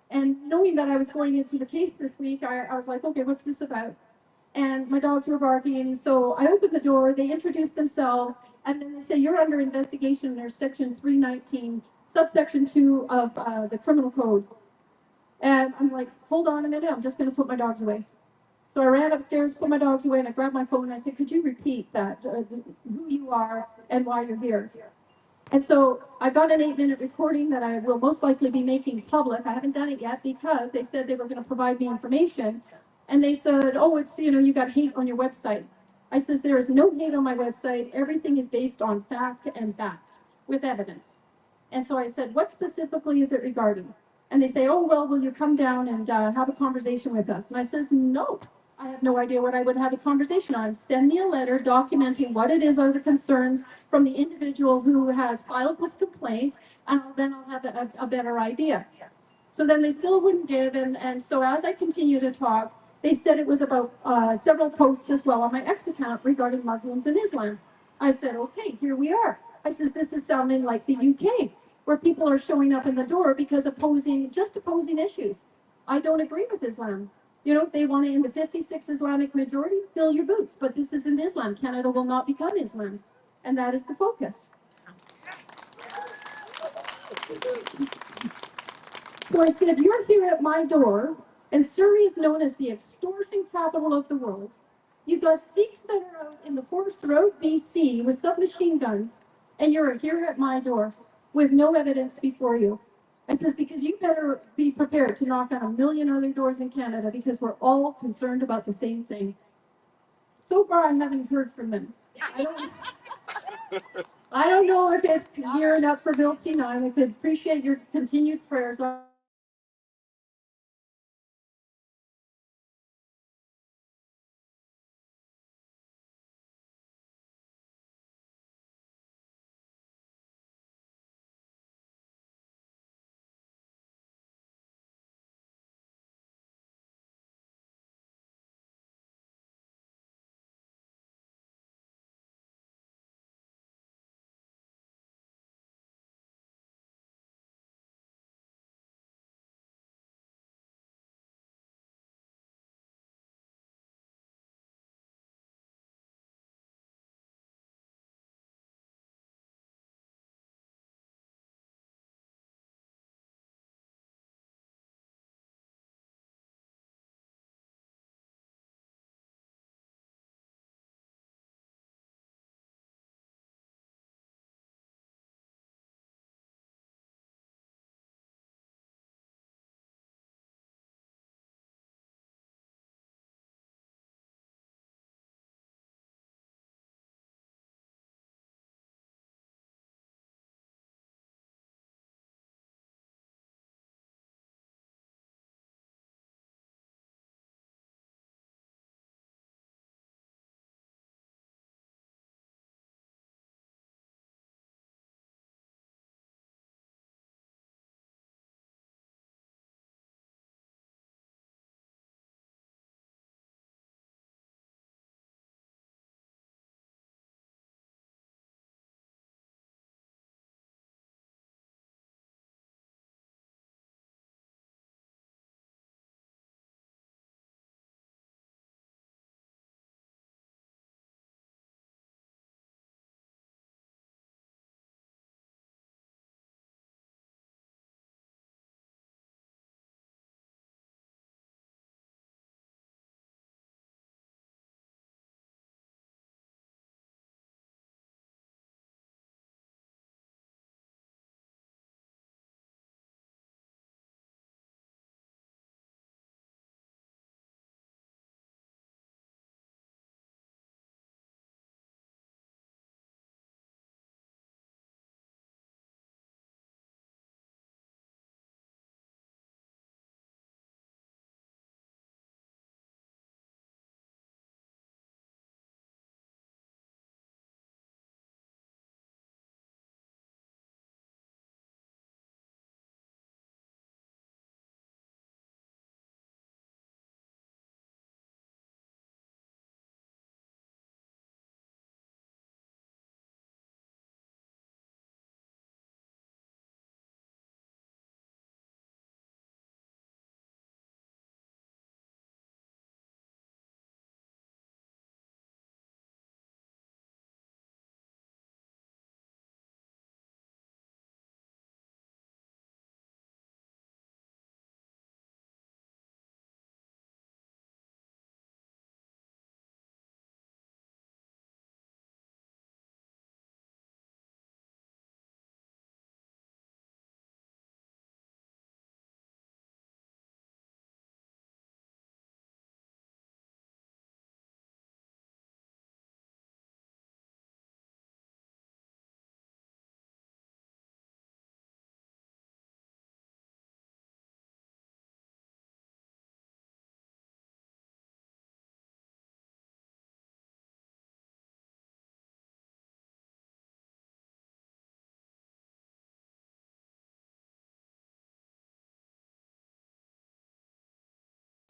And knowing that I was going into the case this week, I was like, okay, what's this about? And my dogs were barking, so I opened the door, they introduced themselves, and then they say, you're under investigation under section 319, subsection 2 of the criminal code. And I'm like, hold on a minute, I'm just gonna put my dogs away. So I ran upstairs, put my dogs away, and I grabbed my phone and I said, could you repeat that, who you are and why you're here? And so I got an 8-minute recording that I will most likely be making public. I haven't done it yet because they said they were gonna provide me information. And they said, oh, it's, you got hate on your website. I says, there is no hate on my website. Everything is based on fact and fact with evidence. And so I said, what specifically is it regarding? And they say, oh, well, will you come down and have a conversation with us? And I says, no, I have no idea what I would have a conversation on. Send me a letter documenting what it is are the concerns from the individual who has filed this complaint, and then I'll have a better idea. So then they still wouldn't give, and so as I continue to talk, they said it was about several posts as well on my X account regarding Muslims and Islam. I said, okay, here we are. I says, this is sounding like the UK, where people are showing up in the door because opposing issues. I don't agree with Islam. They want to, in the 56 Islamic majority, fill your boots, but this isn't Islam. Canada will not become Islam. And that is the focus. So I said, you're here at my door, and Surrey is known as the extortion capital of the world. You've got Sikhs that are out in the forest throughout BC with submachine guns, and you're here at my door with no evidence before you. I says, because you better be prepared to knock on a million other doors in Canada because we're all concerned about the same thing. So far, I haven't heard from them. I don't know if it's gearing up for Bill C9. I could appreciate your continued prayers.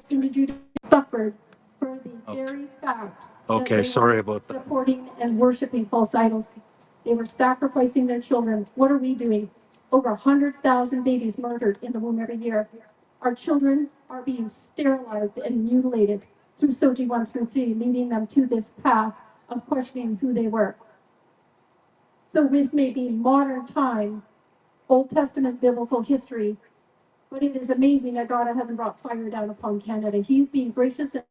To do suffered for the very fact that they were supporting and worshiping false idols. They were sacrificing their children. What are we doing? Over 100,000 babies murdered in the womb every year. Our children are being sterilized and mutilated through SOGI 1 through 3, leading them to this path of questioning who they were. So this may be modern time Old Testament biblical history. But it is amazing that God hasn't brought fire down upon Canada. He's being gracious and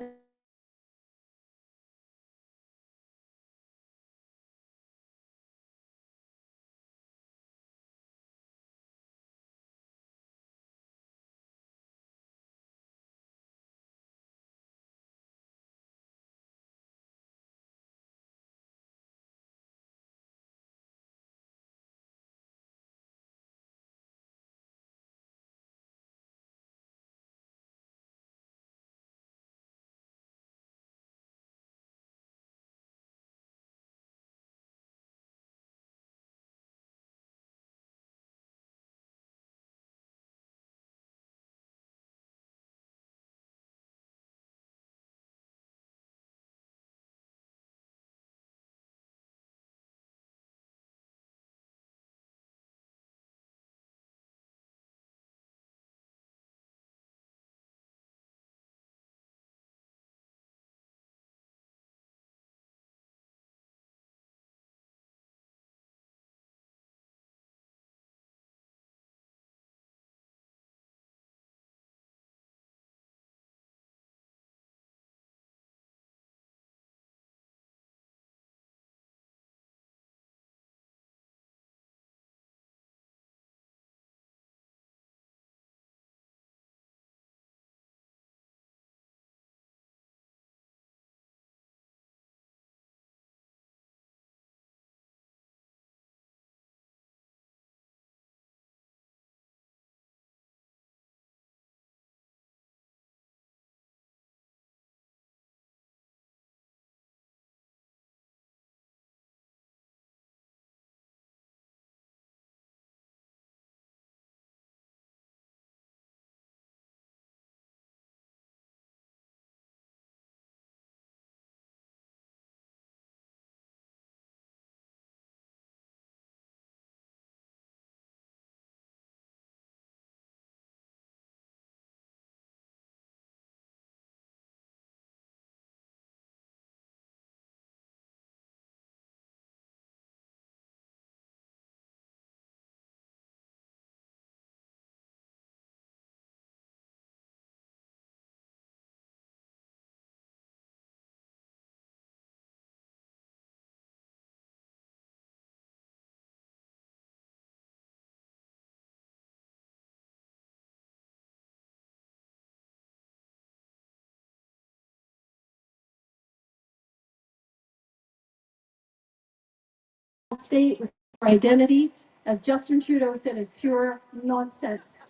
state with identity, as Justin Trudeau said, is pure nonsense.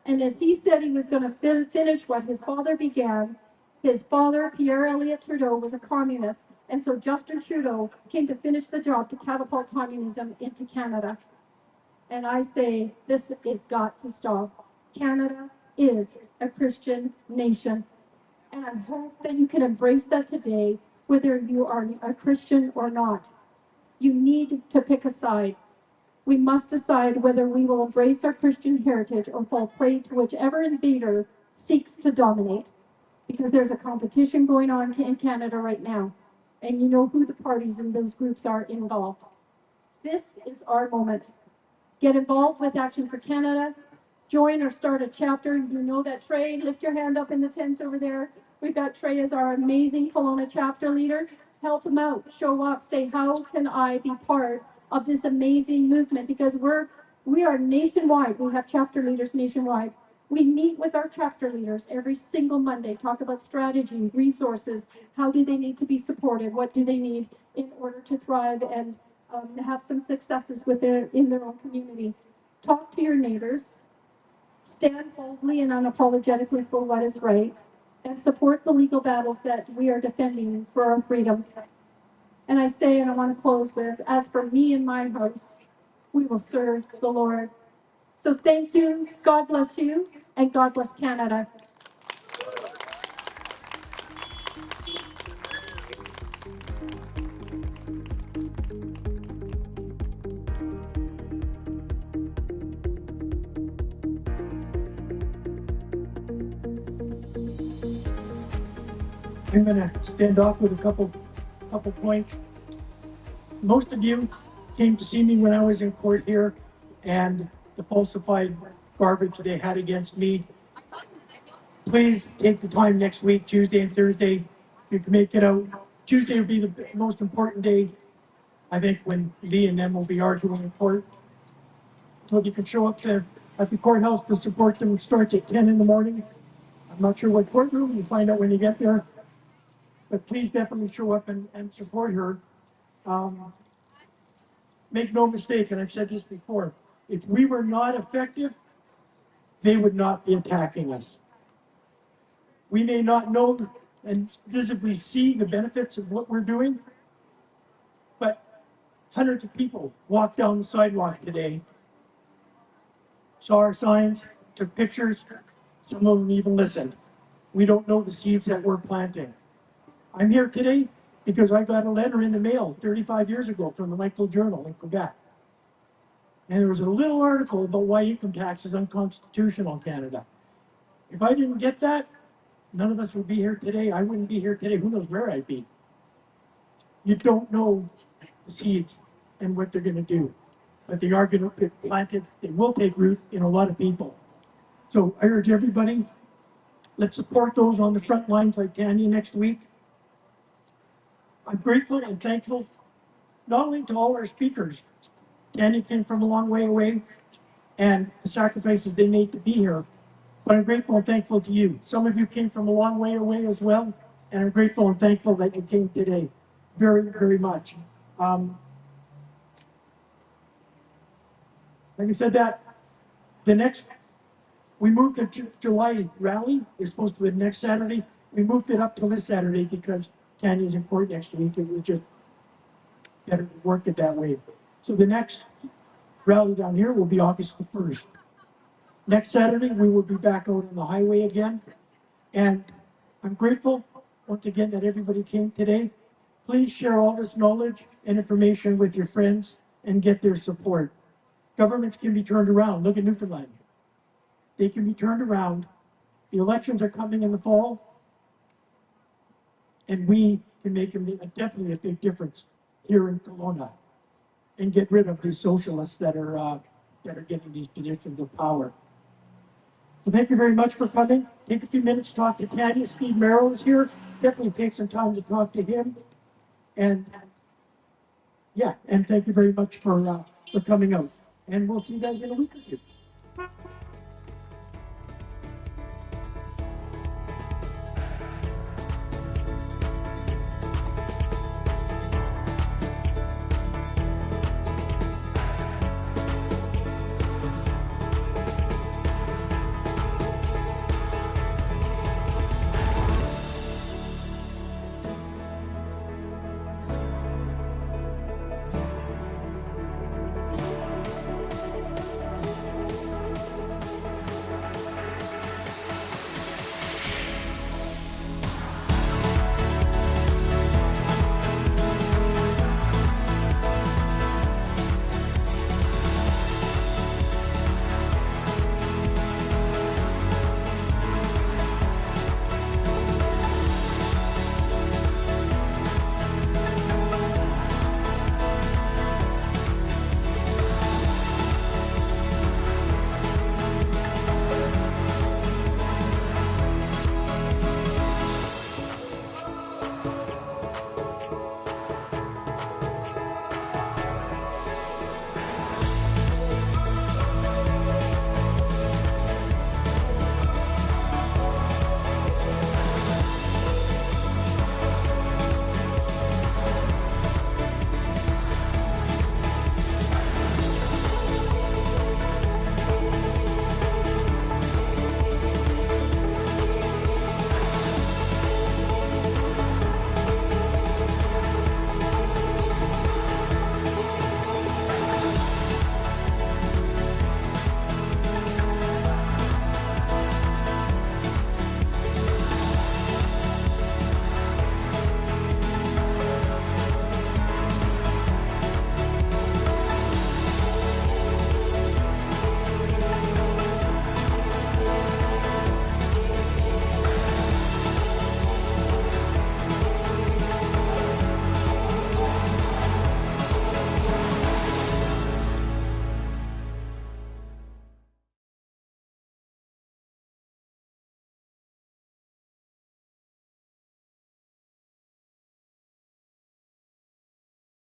And as he said he was going to finish what his father began, his father, Pierre Elliott Trudeau, was a communist. And so Justin Trudeau came to finish the job to catapult communism into Canada. And I say, this has got to stop. Canada is a Christian nation. And I hope that you can embrace that today, whether you are a Christian or not. You need to pick a side. We must decide whether we will embrace our Christian heritage or fall prey to whichever invader seeks to dominate. Because there's a competition going on in Canada right now. And you know who the parties in those groups are involved. This is our moment. Get involved with Action for Canada. Join or start a chapter. You know that Trey, lift your hand up in the tent over there. We've got Trey as our amazing Kelowna chapter leader. Help him out, show up, say, how can I be part of this amazing movement? Because we are nationwide. We have chapter leaders nationwide. We meet with our chapter leaders every single Monday, talk about strategy, resources, how do they need to be supported, what do they need in order to thrive and have some successes in their own community. Talk to your neighbors, stand boldly and unapologetically for what is right, and support the legal battles that we are defending for our freedoms. And I say, and I want to close with, as for me and my house, we will serve the Lord. So thank you, God bless you, and God bless Canada. I'm gonna stand off with a couple points. Most of you came to see me when I was in court here, and the falsified garbage they had against me. Please take the time next week, Tuesday and Thursday. You can make it out. Tuesday will be the most important day, I think, when Lee and them will be arguing in court. So you can show up there at the courthouse to support them. It starts at 10 in the morning. I'm not sure what courtroom, you find out when you get there. But please definitely show up and support her. Make no mistake, and I've said this before, if we were not effective, they would not be attacking us. We may not know and visibly see the benefits of what we're doing, but hundreds of people walked down the sidewalk today, saw our signs, took pictures, some of them even listened. We don't know the seeds that we're planting. I'm here today because I got a letter in the mail 35 years ago from the Michael Journal in Quebec. And there was a little article about why income tax is unconstitutional in Canada. If I didn't get that, none of us would be here today. I wouldn't be here today. Who knows where I'd be? You don't know the seeds and what they're going to do, but they are going to get planted. They will take root in a lot of people. So I urge everybody, let's support those on the front lines like Tanya next week. I'm grateful and thankful not only to all our speakers. Tanya came from a long way away, and the sacrifices they made to be here. But I'm grateful and thankful to you. Some of you came from a long way away as well, and I'm grateful and thankful that you came today. Very, very much. Like I said, that the next, we moved the July rally. It's supposed to be next Saturday. We moved it up to this Saturday because Tanya's in court next week. It was just better to work it that way. So the next rally down here will be August the 1st. Next Saturday, we will be back out on the highway again. And I'm grateful, once again, that everybody came today. Please share all this knowledge and information with your friends and get their support. Governments can be turned around. Look at Newfoundland. They can be turned around. The elections are coming in the fall, and we can make definitely a big difference here in Kelowna and get rid of these socialists that are getting these positions of power. So thank you very much for coming. Take a few minutes to talk to Tanya. Steve Merrill is here. Definitely take some time to talk to him. And yeah, and thank you very much for coming out. And we'll see you guys in a week or two.